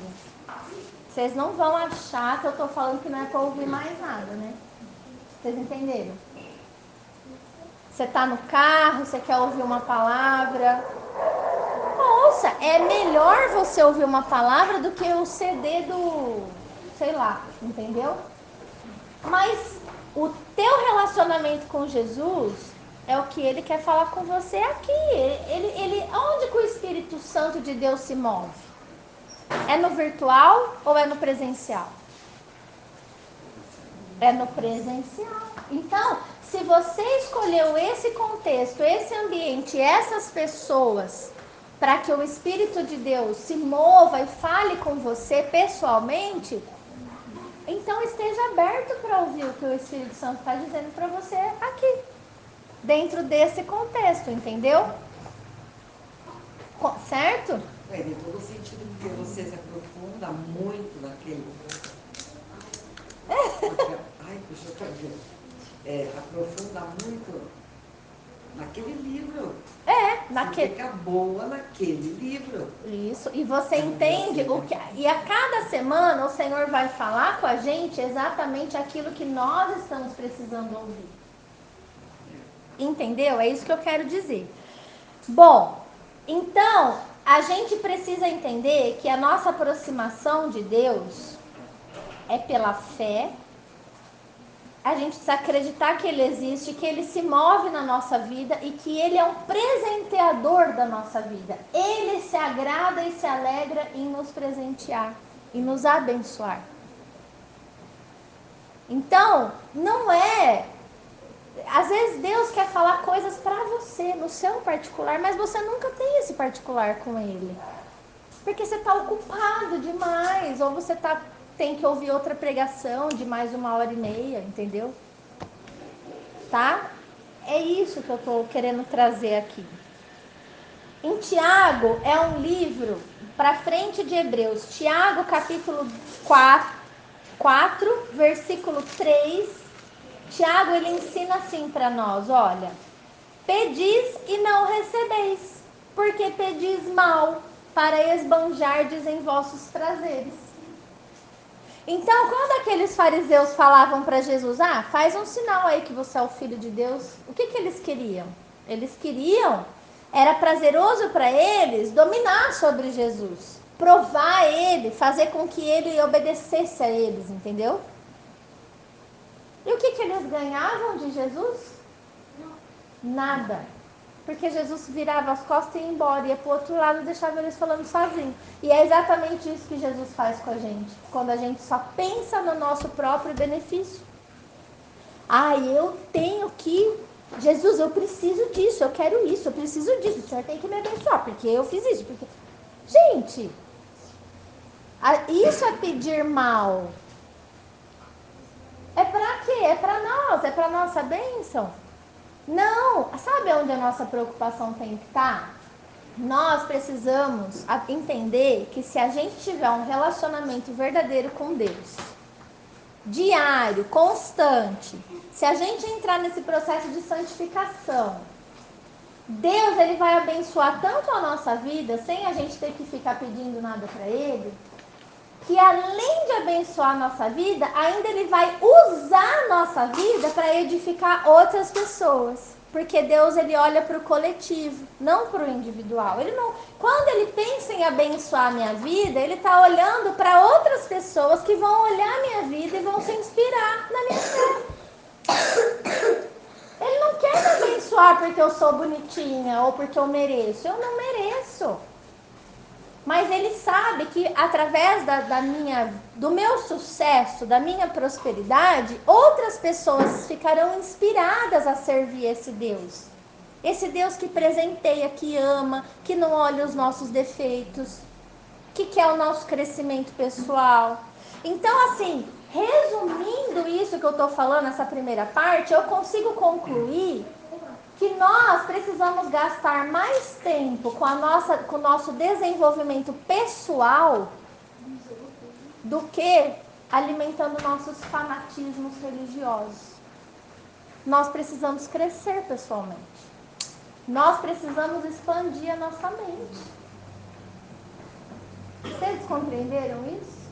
Vocês não vão achar que eu estou falando que não é para ouvir mais nada, né? Vocês entenderam? Você está no carro, você quer ouvir uma palavra. Ouça, é melhor você ouvir uma palavra do que o CD do... sei lá, entendeu? Mas o teu relacionamento com Jesus é o que ele quer falar com você aqui. Onde que o Espírito Santo de Deus se move? É no virtual ou é no presencial? É no presencial. Então, se você escolheu esse contexto, esse ambiente, essas pessoas, para que o Espírito de Deus se mova e fale com você pessoalmente, então esteja aberto para ouvir o que o Espírito Santo está dizendo para você aqui, dentro desse contexto, entendeu? Certo? Tem todo sentido, porque você se aprofunda muito naquele... Ai, puxa, eu quero aprofunda muito naquele livro. Você fica boa naquele livro. Isso, e você entende o que... E a cada semana o Senhor vai falar com a gente exatamente aquilo que nós estamos precisando ouvir. Entendeu? É isso que eu quero dizer. Bom, então, a gente precisa entender que a nossa aproximação de Deus é pela fé. A gente precisa acreditar que Ele existe, que Ele se move na nossa vida e que Ele é um presenteador da nossa vida. Ele se agrada e se alegra em nos presentear e nos abençoar. Então, não é... Às vezes Deus quer falar coisas para você, no seu particular, mas você nunca tem esse particular com Ele. Porque você está ocupado demais, ou você tem que ouvir outra pregação de mais 1h30, entendeu? Tá? É isso que eu estou querendo trazer aqui. Em Tiago, é um livro para frente de Hebreus. Tiago, capítulo 4, versículo 3. Tiago, ele ensina assim para nós, olha. Pedis e não recebeis, porque pedis mal, para esbanjardes em vossos prazeres. Então, quando aqueles fariseus falavam para Jesus, faz um sinal aí que você é o Filho de Deus, o que eles queriam? Eles queriam, era prazeroso para eles dominar sobre Jesus, provar ele, fazer com que ele obedecesse a eles, entendeu? E o que eles ganhavam de Jesus? Nada. Porque Jesus virava as costas e ia embora, ia para o outro lado e deixava eles falando sozinhos. E é exatamente isso que Jesus faz com a gente, quando a gente só pensa no nosso próprio benefício. Eu tenho que... Jesus, eu preciso disso, eu quero isso, eu preciso disso, o Senhor tem que me abençoar, porque eu fiz isso. Porque... Gente, isso é pedir mal. É para quê? É para nós, é para nossa bênção. Não, sabe onde a nossa preocupação tem que estar? Nós precisamos entender que se a gente tiver um relacionamento verdadeiro com Deus, diário, constante, se a gente entrar nesse processo de santificação, Deus, ele vai abençoar tanto a nossa vida, sem a gente ter que ficar pedindo nada para ele, que além de abençoar a nossa vida, ainda ele vai usar a nossa vida para edificar outras pessoas. Porque Deus, ele olha para o coletivo, não para o individual. Ele não, quando ele pensa em abençoar a minha vida, ele está olhando para outras pessoas que vão olhar a minha vida e vão se inspirar na minha fé. Ele não quer me abençoar porque eu sou bonitinha ou porque eu mereço. Eu não mereço. Mas ele sabe que através do meu sucesso, da minha prosperidade, outras pessoas ficarão inspiradas a servir esse Deus. Esse Deus que presenteia, que ama, que não olha os nossos defeitos, que quer o nosso crescimento pessoal. Então, assim, resumindo isso que eu estou falando, essa primeira parte, eu consigo concluir que nós precisamos gastar mais tempo com o nosso desenvolvimento pessoal do que alimentando nossos fanatismos religiosos. Nós precisamos crescer pessoalmente. Nós precisamos expandir a nossa mente. Vocês compreenderam isso?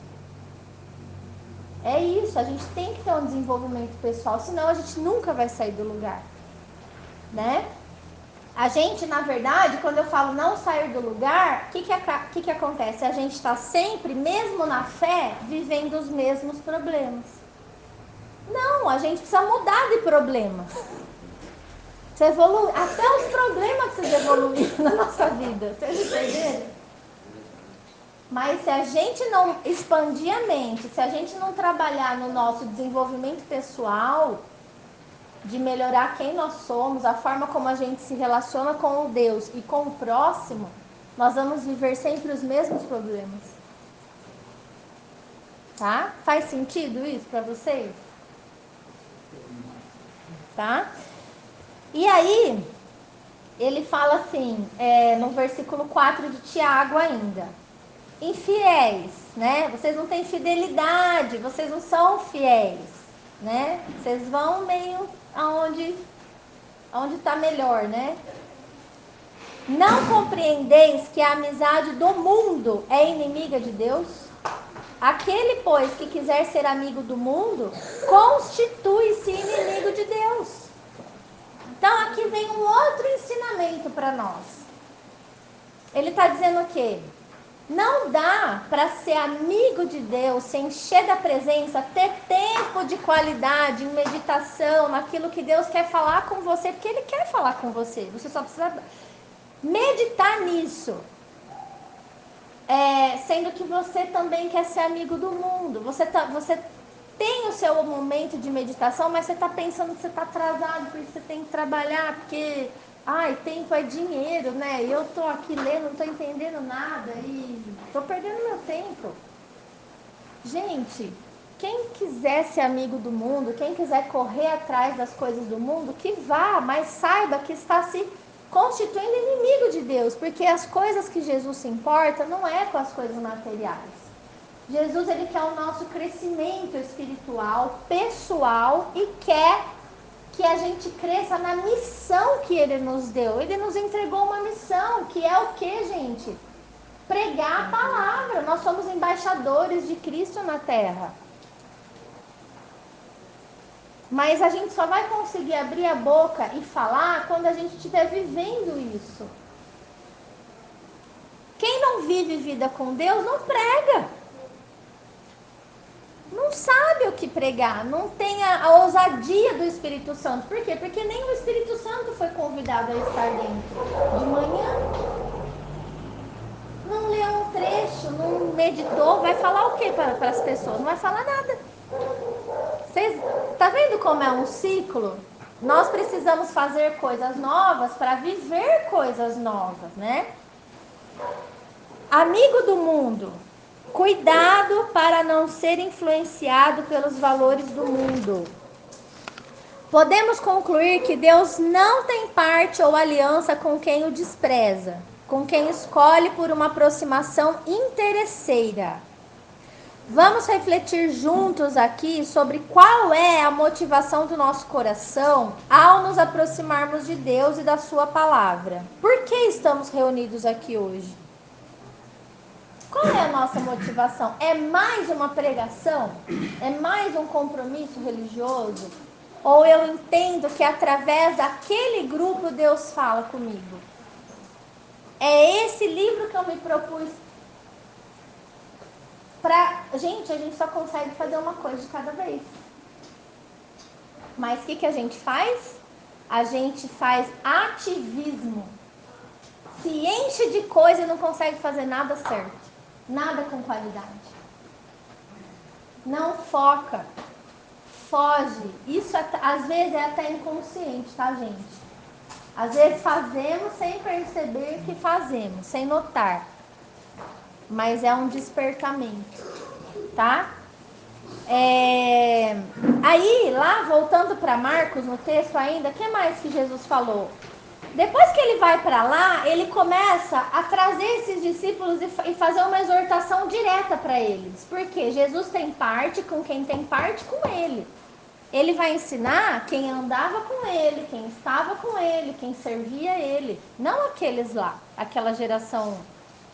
É isso, a gente tem que ter um desenvolvimento pessoal, senão a gente nunca vai sair do lugar. Né? A gente, na verdade, quando eu falo não sair do lugar, o que acontece? A gente está sempre, mesmo na fé, vivendo os mesmos problemas. Não, a gente precisa mudar de problema. Você evolui, até os problemas precisam evoluir na nossa vida. Vocês entenderam? Mas se a gente não expandir a mente, se a gente não trabalhar no nosso desenvolvimento pessoal, de melhorar quem nós somos, a forma como a gente se relaciona com o Deus e com o próximo, nós vamos viver sempre os mesmos problemas. Tá? Faz sentido isso para vocês? Tá? E aí, ele fala assim, no versículo 4 de Tiago ainda. Infiéis, né? Vocês não têm fidelidade, vocês não são fiéis, né? Vocês vão meio aonde está melhor, né? Não compreendeis que a amizade do mundo é inimiga de Deus? Aquele, pois, que quiser ser amigo do mundo, constitui-se inimigo de Deus. Então, aqui vem um outro ensinamento para nós. Ele está dizendo o quê? Não dá para ser amigo de Deus, se encher da presença, ter tempo de qualidade, em meditação, naquilo que Deus quer falar com você, porque Ele quer falar com você. Você só precisa meditar nisso. Sendo que você também quer ser amigo do mundo. Você tem o seu momento de meditação, mas você está pensando que você está atrasado, porque você tem que trabalhar, porque... Ai, tempo é dinheiro, né? Eu tô aqui lendo, não tô entendendo nada e tô perdendo meu tempo. Gente, quem quiser ser amigo do mundo, quem quiser correr atrás das coisas do mundo, que vá, mas saiba que está se constituindo inimigo de Deus, porque as coisas que Jesus se importa não é com as coisas materiais. Jesus, ele quer o nosso crescimento espiritual, pessoal e quer que a gente cresça na missão que Ele nos deu. Ele nos entregou uma missão, que é o que, gente? Pregar a palavra. Nós somos embaixadores de Cristo na terra. Mas a gente só vai conseguir abrir a boca e falar quando a gente estiver vivendo isso. Quem não vive vida com Deus, não prega. Não sabe o que pregar, não tem a ousadia do Espírito Santo. Por quê? Porque nem o Espírito Santo foi convidado a estar dentro. De manhã, não leu um trecho, não meditou, vai falar o que para as pessoas? Não vai falar nada. Tá vendo como é um ciclo? Nós precisamos fazer coisas novas para viver coisas novas, né? Amigo do mundo. Cuidado para não ser influenciado pelos valores do mundo. Podemos concluir que Deus não tem parte ou aliança com quem o despreza, com quem escolhe por uma aproximação interesseira. Vamos refletir juntos aqui sobre qual é a motivação do nosso coração ao nos aproximarmos de Deus e da sua palavra. Por que estamos reunidos aqui hoje? Qual é a nossa motivação? É mais uma pregação? É mais um compromisso religioso? Ou eu entendo que através daquele grupo Deus fala comigo? É esse livro que eu me propus para... Gente, a gente só consegue fazer uma coisa de cada vez. Mas o que a gente faz? A gente faz ativismo. Se enche de coisa e não consegue fazer nada certo. Nada com qualidade. Não foca. Foge. Isso às vezes é até inconsciente, tá, gente? Às vezes fazemos sem perceber que fazemos, sem notar. Mas é um despertamento, tá? Aí, lá, voltando para Marcos, no texto ainda, o que mais que Jesus falou? Depois que ele vai para lá, ele começa a trazer esses discípulos e fazer uma exortação direta para eles. Porque Jesus tem parte com quem tem parte com ele. Ele vai ensinar quem andava com ele, quem estava com ele, quem servia ele. Não aqueles lá, aquela geração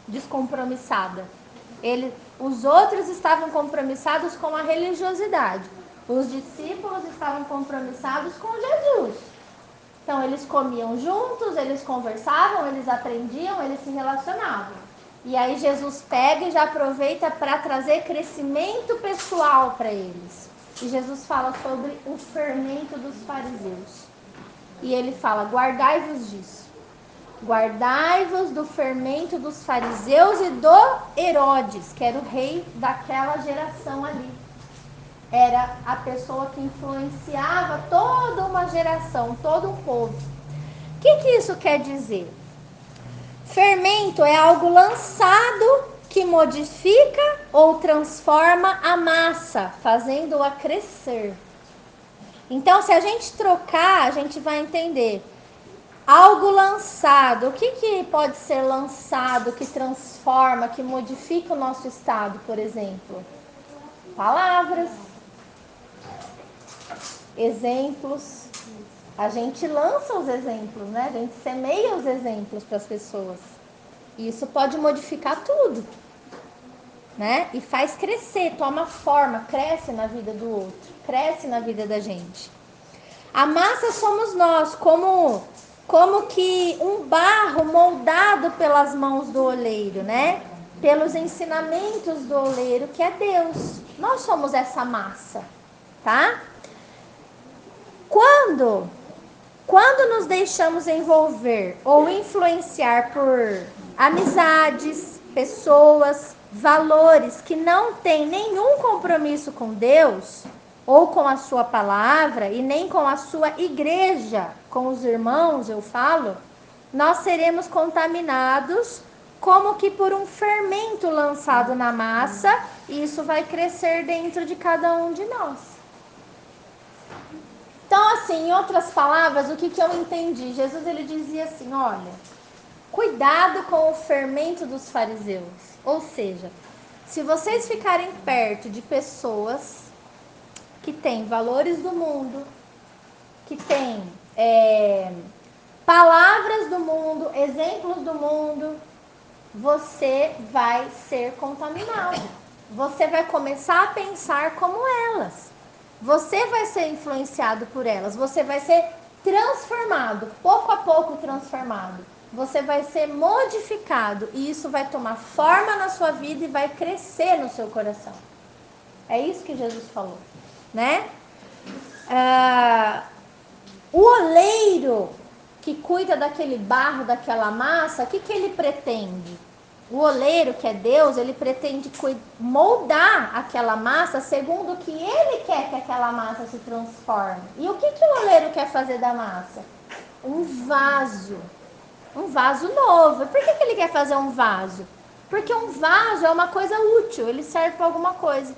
descompromissada. Os outros estavam compromissados com a religiosidade. Os discípulos estavam compromissados com Jesus. Então, eles comiam juntos, eles conversavam, eles aprendiam, eles se relacionavam. E aí, Jesus pega e já aproveita para trazer crescimento pessoal para eles. E Jesus fala sobre o fermento dos fariseus. E ele fala, guardai-vos disso. Guardai-vos do fermento dos fariseus e do Herodes, que era o rei daquela geração ali. Era a pessoa que influenciava toda uma geração, todo um povo. O que isso quer dizer? Fermento é algo lançado que modifica ou transforma a massa, fazendo-a crescer. Então, se a gente trocar, a gente vai entender. Algo lançado. O que pode ser lançado, que transforma, que modifica o nosso estado, por exemplo? Palavras. Exemplos. A gente lança os exemplos, né? A gente semeia os exemplos para as pessoas. E isso pode modificar tudo, né? E faz crescer, toma forma, cresce na vida do outro, cresce na vida da gente. A massa somos nós, como que um barro moldado pelas mãos do oleiro, né? Pelos ensinamentos do oleiro, que é Deus. Nós somos essa massa, tá? Quando nos deixamos envolver ou influenciar por amizades, pessoas, valores que não têm nenhum compromisso com Deus ou com a sua palavra e nem com a sua igreja, com os irmãos, eu falo, nós seremos contaminados como que por um fermento lançado na massa, e isso vai crescer dentro de cada um de nós. Então, assim, em outras palavras, o que eu entendi? Jesus, ele dizia assim, olha, cuidado com o fermento dos fariseus. Ou seja, se vocês ficarem perto de pessoas que têm valores do mundo, que têm palavras do mundo, exemplos do mundo, você vai ser contaminado. Você vai começar a pensar como elas. Você vai ser influenciado por elas. Você vai ser transformado, pouco a pouco transformado. Você vai ser modificado e isso vai tomar forma na sua vida e vai crescer no seu coração. É isso que Jesus falou, né? O oleiro que cuida daquele barro, daquela massa, o que ele pretende? O oleiro, que é Deus, ele pretende moldar aquela massa segundo o que ele quer que aquela massa se transforme. E o que o oleiro quer fazer da massa? Um vaso novo. E por que ele quer fazer um vaso? Porque um vaso é uma coisa útil, ele serve para alguma coisa.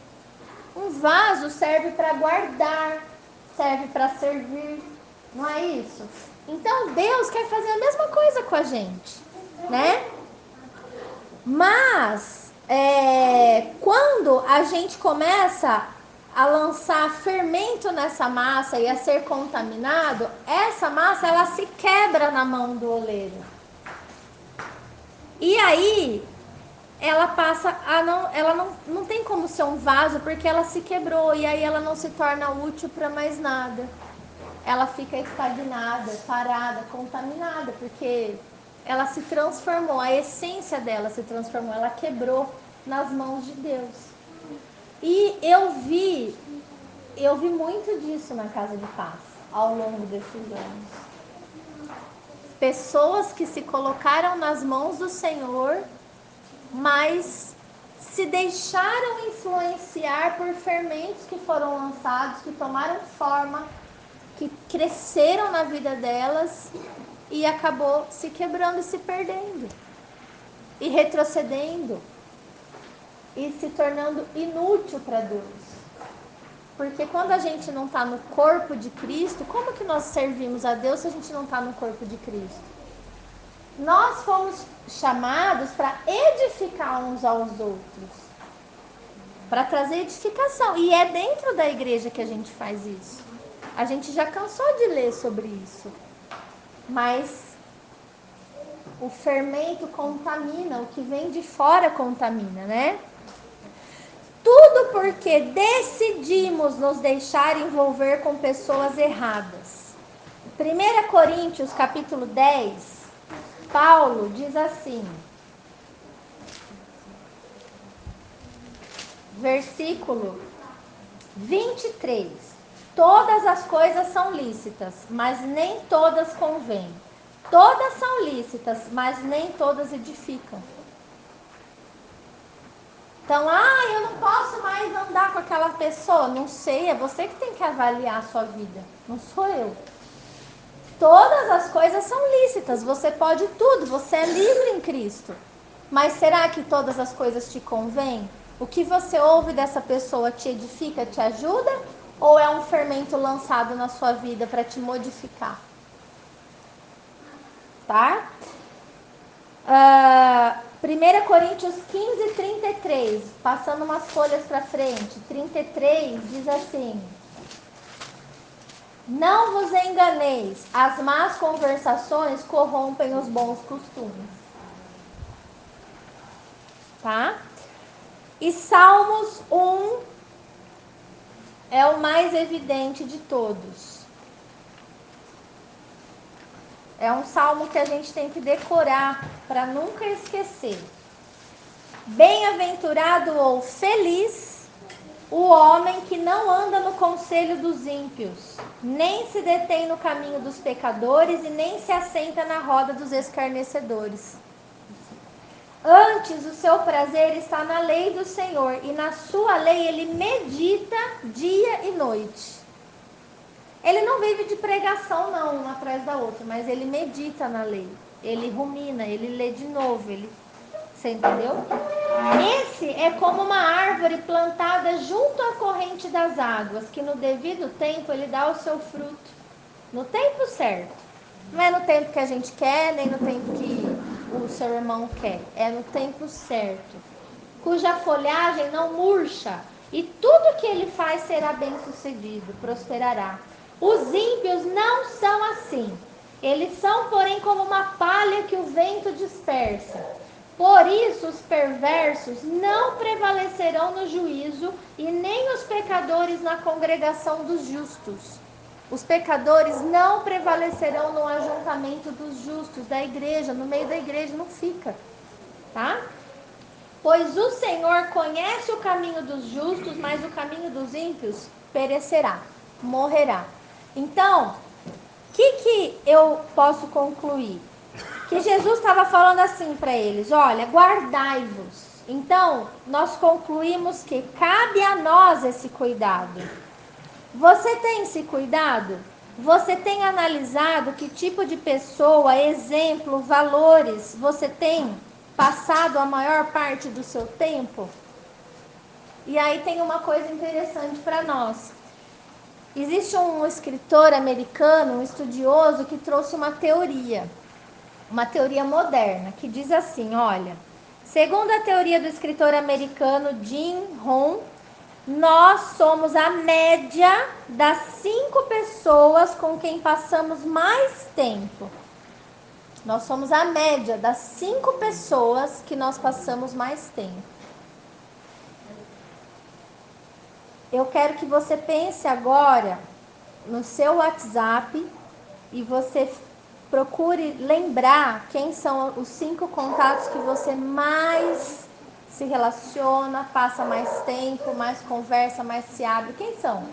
Um vaso serve para guardar, serve para servir, não é isso? Então Deus quer fazer a mesma coisa com a gente, né? Mas quando a gente começa a lançar fermento nessa massa e a ser contaminado, essa massa ela se quebra na mão do oleiro. E aí ela passa a não tem como ser um vaso porque ela se quebrou e aí ela não se torna útil para mais nada. Ela fica estagnada, parada, contaminada, porque ela se transformou, a essência dela se transformou, ela quebrou nas mãos de Deus. E eu vi muito disso na Casa de Paz ao longo desses anos. Pessoas que se colocaram nas mãos do Senhor, mas se deixaram influenciar por fermentos que foram lançados, que tomaram forma, que cresceram na vida delas e acabou se quebrando e se perdendo, e retrocedendo, e se tornando inútil para Deus. Porque quando a gente não está no corpo de Cristo, como que nós servimos a Deus se a gente não está no corpo de Cristo? Nós fomos chamados para edificar uns aos outros, para trazer edificação. E é dentro da igreja que a gente faz isso. A gente já cansou de ler sobre isso. Mas o fermento contamina, o que vem de fora contamina, né? Tudo porque decidimos nos deixar envolver com pessoas erradas. 1 Coríntios capítulo 10, Paulo diz assim, versículo 23. Todas as coisas são lícitas, mas nem todas convêm. Todas são lícitas, mas nem todas edificam. Então, eu não posso mais andar com aquela pessoa. Não sei, é você que tem que avaliar a sua vida, não sou eu. Todas as coisas são lícitas, você pode tudo, você é livre em Cristo. Mas será que todas as coisas te convêm? O que você ouve dessa pessoa te edifica, te ajuda? Ou é um fermento lançado na sua vida para te modificar? Tá? 1 Coríntios 15, 33, passando umas folhas para frente, 33 diz assim: não vos enganeis, as más conversações corrompem os bons costumes. Tá? E Salmos 1 é o mais evidente de todos. É um salmo que a gente tem que decorar para nunca esquecer. Bem-aventurado ou feliz o homem que não anda no conselho dos ímpios, nem se detém no caminho dos pecadores e nem se assenta na roda dos escarnecedores. Antes, o seu prazer está na lei do Senhor, e na sua lei ele medita dia e noite. Ele não vive de pregação, não, uma atrás da outra, mas ele medita na lei. Ele rumina, ele lê de novo. Você entendeu? Esse é como uma árvore plantada junto à corrente das águas, que no devido tempo ele dá o seu fruto. No tempo certo. Não é no tempo que a gente quer, nem no tempo que o seu irmão quer. É no tempo certo. Cuja folhagem não murcha. E tudo que ele faz será bem sucedido, prosperará. Os ímpios não são assim. Eles são, porém, como uma palha que o vento dispersa. Por isso, os perversos não prevalecerão no juízo, e nem os pecadores na congregação dos justos. Os pecadores não prevalecerão no ajuntamento dos justos, da igreja, no meio da igreja não fica, tá? Pois o Senhor conhece o caminho dos justos, mas o caminho dos ímpios perecerá, morrerá. Então, o que eu posso concluir? Que Jesus estava falando assim para eles, olha, guardai-vos. Então, nós concluímos que cabe a nós esse cuidado. Você tem esse cuidado? Você tem analisado que tipo de pessoa, exemplo, valores você tem passado a maior parte do seu tempo? E aí tem uma coisa interessante para nós. Existe um escritor americano, um estudioso, que trouxe uma teoria moderna, que diz assim, olha, Segundo a teoria do escritor americano Jim Rohn, nós somos a média das 5 pessoas com quem passamos mais tempo. Nós somos a média das 5 pessoas que nós passamos mais tempo. Eu quero que você pense agora no seu WhatsApp e você procure lembrar quem são os 5 contatos que você mais se relaciona, passa mais tempo, mais conversa, mais se abre. Quem são?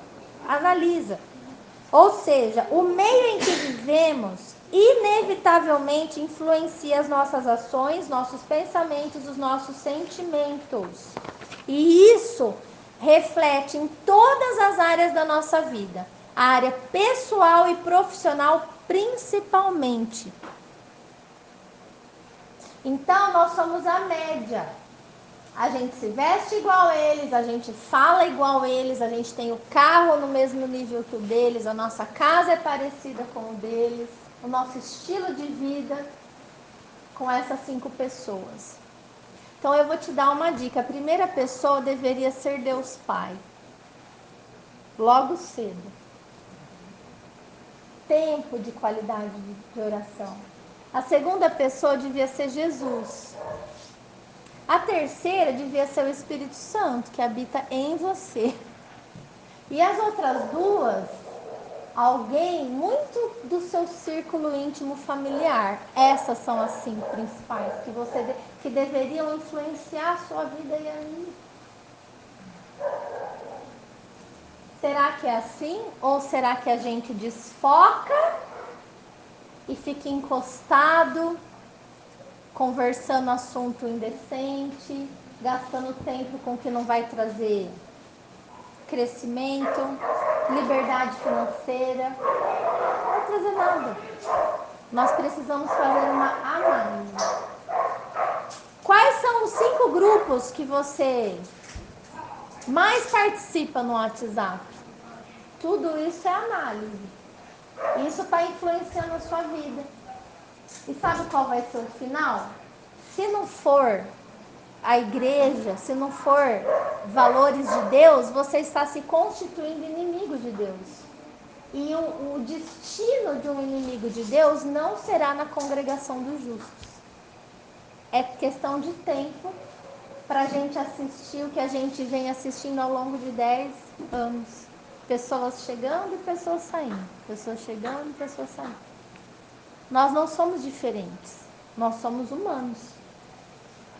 Analisa. Ou seja, o meio em que vivemos inevitavelmente influencia as nossas ações, nossos pensamentos, os nossos sentimentos. E isso reflete em todas as áreas da nossa vida. A área pessoal e profissional principalmente. Então, nós somos a média. A gente se veste igual a eles, a gente fala igual a eles, a gente tem o carro no mesmo nível que o deles, a nossa casa é parecida com o deles, o nosso estilo de vida com essas 5 pessoas. Então eu vou te dar uma dica. A primeira pessoa deveria ser Deus Pai. Logo cedo. Tempo de qualidade de oração. A segunda pessoa devia ser Jesus. A terceira devia ser o Espírito Santo, que habita em você. E as outras 2, alguém muito do seu círculo íntimo familiar. Essas são as 5 principais que deveriam influenciar a sua vida e a minha. Será que é assim? Ou será que a gente desfoca e fica encostado, conversando assunto indecente, gastando tempo com o que não vai trazer crescimento, liberdade financeira? Não vai trazer nada. Nós precisamos fazer uma análise. Quais são os 5 grupos que você mais participa no WhatsApp? Tudo isso é análise. Isso está influenciando a sua vida. E sabe qual vai ser o final? Se não for a igreja, se não for valores de Deus, você está se constituindo inimigo de Deus. E o destino de um inimigo de Deus não será na congregação dos justos. É questão de tempo para a gente assistir o que a gente vem assistindo ao longo de 10 anos. Pessoas chegando e pessoas saindo. Pessoas chegando e pessoas saindo. Nós não somos diferentes. Nós somos humanos.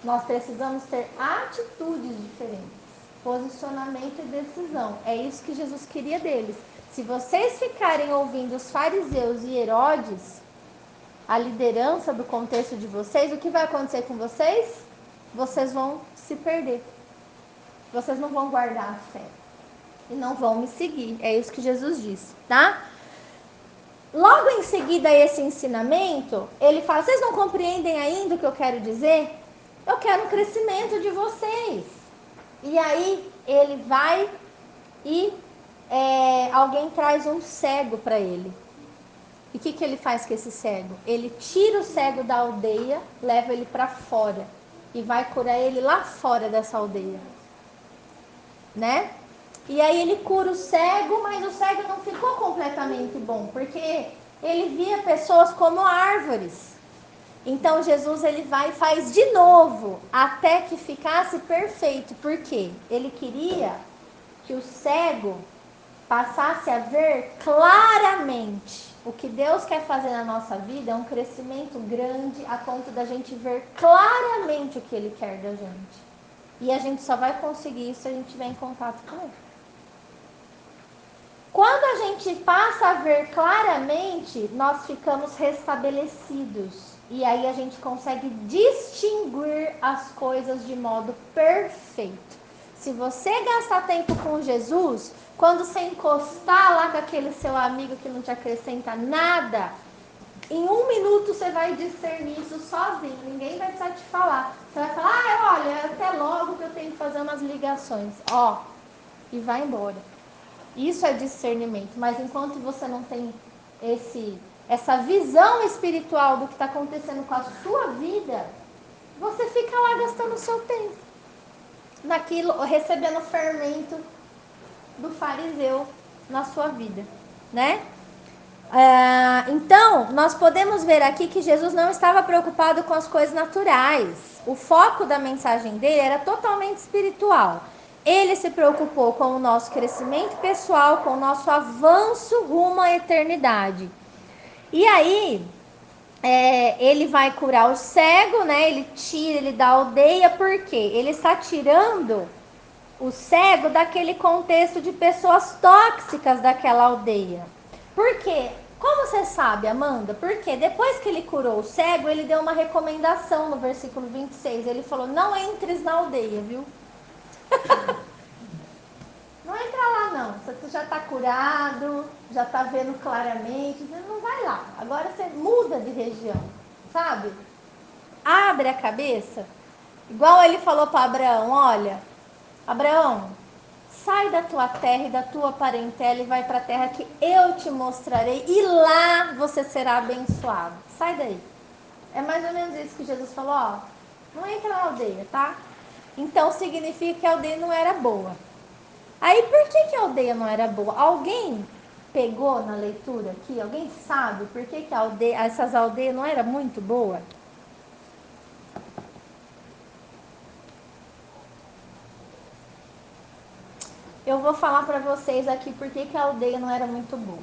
Nós precisamos ter atitudes diferentes. Posicionamento e decisão. É isso que Jesus queria deles. Se vocês ficarem ouvindo os fariseus e Herodes, a liderança do contexto de vocês, o que vai acontecer com vocês? Vocês vão se perder. Vocês não vão guardar a fé. E não vão me seguir. É isso que Jesus disse, tá? Logo em seguida a esse ensinamento, ele fala, vocês não compreendem ainda o que eu quero dizer? Eu quero um crescimento de vocês. E aí ele vai e alguém traz um cego para ele. E o que ele faz com esse cego? Ele tira o cego da aldeia, leva ele para fora. E vai curar ele lá fora dessa aldeia. Né? E aí ele cura o cego, mas o cego não ficou completamente bom, porque ele via pessoas como árvores. Então Jesus ele vai e faz de novo, até que ficasse perfeito. Por quê? Ele queria que o cego passasse a ver claramente. O que Deus quer fazer na nossa vida é um crescimento grande a ponto da gente ver claramente o que Ele quer da gente. E a gente só vai conseguir isso se a gente estiver em contato com Ele. Quando a gente passa a ver claramente, nós ficamos restabelecidos. E aí a gente consegue distinguir as coisas de modo perfeito. Se você gastar tempo com Jesus, quando você encostar lá com aquele seu amigo que não te acrescenta nada, em 1 minuto você vai discernir isso sozinho. Ninguém vai precisar te falar. Você vai falar, olha, até logo que eu tenho que fazer umas ligações. E vai embora. Isso é discernimento. Mas enquanto você não tem essa visão espiritual do que está acontecendo com a sua vida, você fica lá gastando o seu tempo naquilo, recebendo o fermento do fariseu na sua vida, né? Então, nós podemos ver aqui que Jesus não estava preocupado com as coisas naturais. O foco da mensagem dele era totalmente espiritual. Ele se preocupou com o nosso crescimento pessoal, com o nosso avanço rumo à eternidade. E aí, ele vai curar o cego, né? Ele dá a aldeia, por quê? Ele está tirando o cego daquele contexto de pessoas tóxicas daquela aldeia. Por quê? Como você sabe, Amanda? Porque depois que ele curou o cego, ele deu uma recomendação no versículo 26. Ele falou, não entres na aldeia, viu? Não entra lá não, você já está curado, já está vendo claramente, você não vai lá. Agora você muda de região, sabe? Abre a cabeça. Igual ele falou para Abraão, olha, Abraão, sai da tua terra e da tua parentela e vai para a terra que eu te mostrarei e lá você será abençoado. Sai daí. É mais ou menos isso que Jesus falou, ó, não entra na aldeia, tá? Então significa que a aldeia não era boa. Aí por que a aldeia não era boa? Alguém pegou na leitura aqui? Alguém sabe por que essas aldeias não eram muito boas? Eu vou falar para vocês aqui por que a aldeia não era muito boa.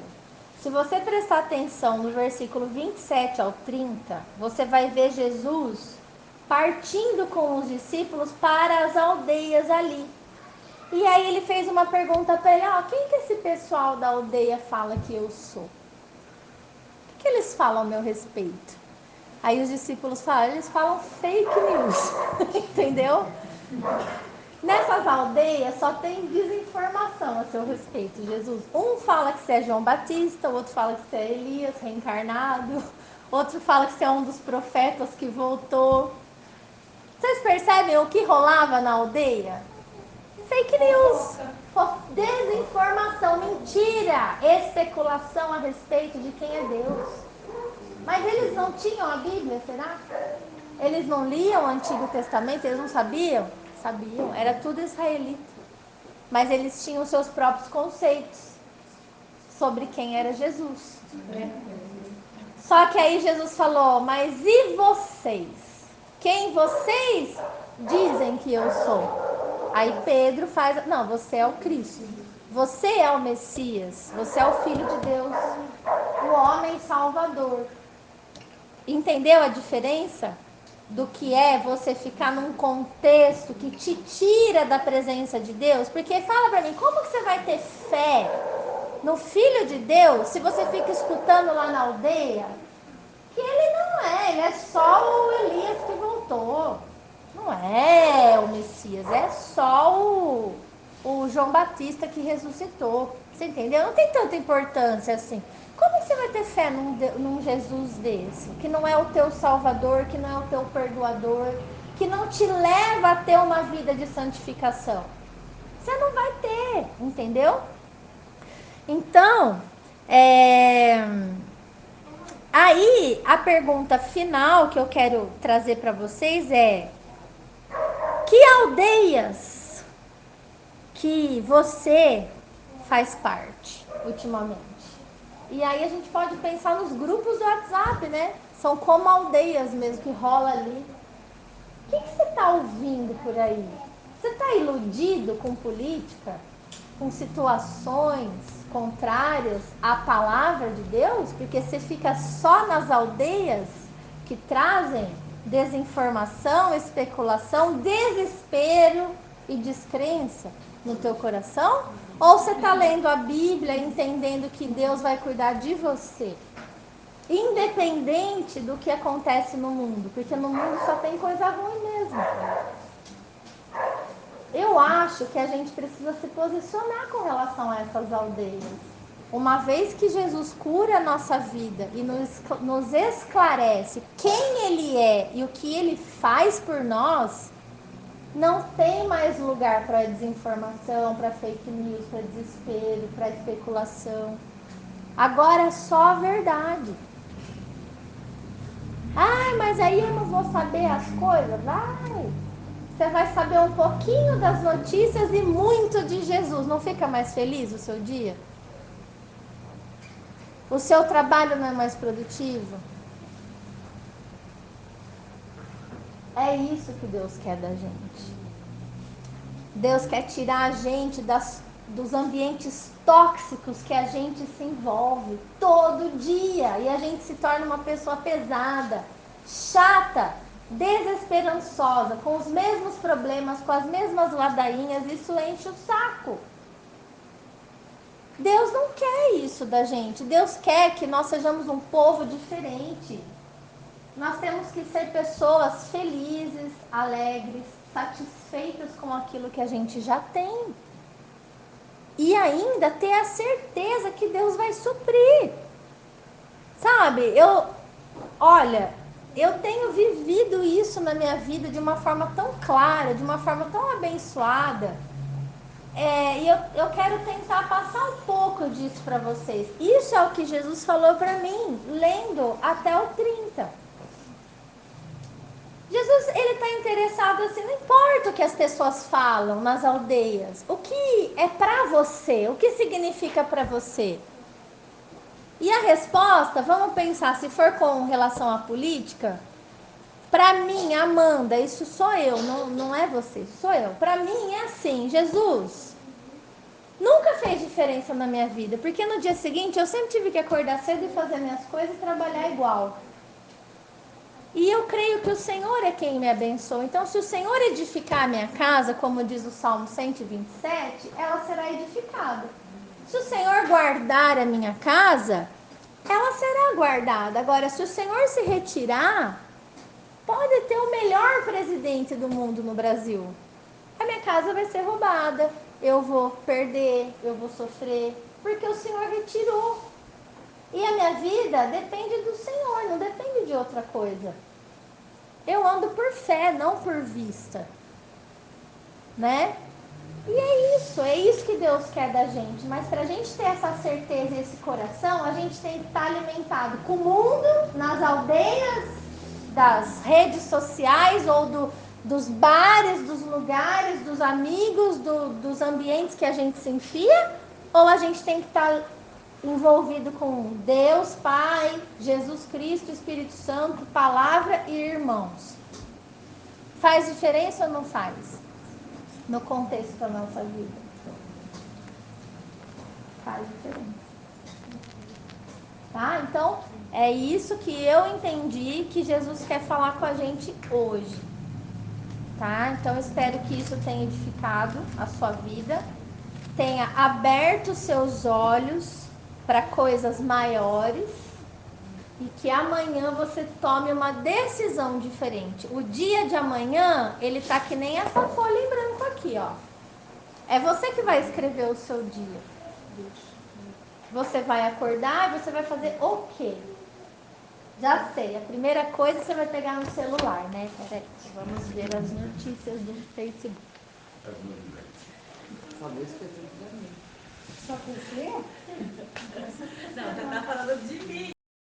Se você prestar atenção no versículo 27 ao 30, você vai ver Jesus partindo com os discípulos para as aldeias ali. E aí ele fez uma pergunta para ele, quem que esse pessoal da aldeia fala que eu sou? O que eles falam a meu respeito? Aí os discípulos falam, eles falam fake news, entendeu? Nessas aldeias só tem desinformação a seu respeito, Jesus. Um fala que você é João Batista, o outro fala que você é Elias reencarnado, outro fala que você é um dos profetas que voltou. Vocês percebem o que rolava na aldeia? Fake news, desinformação, mentira, especulação a respeito de quem é Deus. Mas eles não tinham a Bíblia, será? Eles não liam o Antigo Testamento, eles não sabiam? Sabiam, era tudo israelita. Mas eles tinham os seus próprios conceitos sobre quem era Jesus. Só que aí Jesus falou, mas e vocês? Quem vocês dizem que eu sou? Aí Pedro faz, não, você é o Cristo. Você é o Messias, você é o Filho de Deus, o homem salvador. Entendeu a diferença? Do que é você ficar num contexto que te tira da presença de Deus? Porque fala pra mim, como que você vai ter fé no Filho de Deus se você fica escutando lá na aldeia que ele é só o Elias que voltou, não é o Messias, é só o João Batista que ressuscitou, você entendeu? Não tem tanta importância assim. Como que você vai ter fé num Jesus desse? Que não é o teu salvador, que não é o teu perdoador, que não te leva a ter uma vida de santificação. Você não vai ter, entendeu? Então, aí a pergunta final que eu quero trazer para vocês é: que aldeias que você faz parte ultimamente? E aí a gente pode pensar nos grupos do WhatsApp, né? São como aldeias mesmo, que rola ali. O que você está ouvindo por aí? Você está iludido com política? Com situações contrárias à palavra de Deus? Porque você fica só nas aldeias que trazem desinformação, especulação, desespero e descrença no teu coração? Ou você está lendo a Bíblia entendendo que Deus vai cuidar de você? Independente do que acontece no mundo, porque no mundo só tem coisa ruim mesmo. Eu acho que a gente precisa se posicionar com relação a essas aldeias. Uma vez que Jesus cura a nossa vida e nos esclarece quem Ele é e o que Ele faz por nós, não tem mais lugar para desinformação, para fake news, para desespero, para especulação. Agora é só a verdade. mas aí eu não vou saber as coisas. Vai! Você vai saber um pouquinho das notícias e muito de Jesus. Não fica mais feliz o seu dia? O seu trabalho não é mais produtivo? É isso que Deus quer da gente. Deus quer tirar a gente dos ambientes tóxicos que a gente se envolve todo dia. E a gente se torna uma pessoa pesada, chata, desesperançosa, com os mesmos problemas, com as mesmas ladainhas. Isso enche o saco. Deus não quer isso da gente. Deus quer que nós sejamos um povo diferente. Nós temos que ser pessoas felizes, alegres, satisfeitas com aquilo que a gente já tem. E ainda ter a certeza que Deus vai suprir. Sabe, eu tenho vivido isso na minha vida de uma forma tão clara, de uma forma tão abençoada. E eu quero tentar passar um pouco disso para vocês. Isso é o que Jesus falou para mim, lendo até o 30. Jesus, ele está interessado assim, não importa o que as pessoas falam nas aldeias. O que é para você? O que significa para você? E a resposta, vamos pensar, se for com relação à política, para mim, Amanda, isso sou eu, não é você, sou eu. Para mim é assim, Jesus nunca fez diferença na minha vida, porque no dia seguinte eu sempre tive que acordar cedo e fazer minhas coisas e trabalhar igual. E eu creio que o Senhor é quem me abençoa. Então, se o Senhor edificar a minha casa, como diz o Salmo 127, ela será edificada. Se o Senhor guardar a minha casa, ela será guardada. Agora, se o Senhor se retirar, pode ter o melhor presidente do mundo no Brasil. A minha casa vai ser roubada, eu vou perder, eu vou sofrer, porque o Senhor retirou. E a minha vida depende do Senhor, não depende de outra coisa. Eu ando por fé, não por vista. Né? E é isso que Deus quer da gente. Mas para a gente ter essa certeza e esse coração, a gente tem que estar alimentado com o mundo, nas aldeias, das redes sociais ou dos bares, dos lugares, dos amigos, dos ambientes que a gente se enfia, ou a gente tem que estar envolvido com Deus, Pai, Jesus Cristo, Espírito Santo, Palavra e irmãos. Faz diferença ou não faz? No contexto da nossa vida. Faz diferença. Tá? Então, é isso que eu entendi que Jesus quer falar com a gente hoje. Tá? Então, espero que isso tenha edificado a sua vida, tenha aberto seus olhos para coisas maiores e que amanhã você tome uma decisão diferente. O dia de amanhã, ele tá que nem essa folha em branco aqui, ó. É você que vai escrever o seu dia. Você vai acordar e você vai fazer o quê? Já sei, a primeira coisa você vai pegar no celular, né? Peraí, vamos ver as notícias do Facebook. Só você? Não, você tá falando de mim.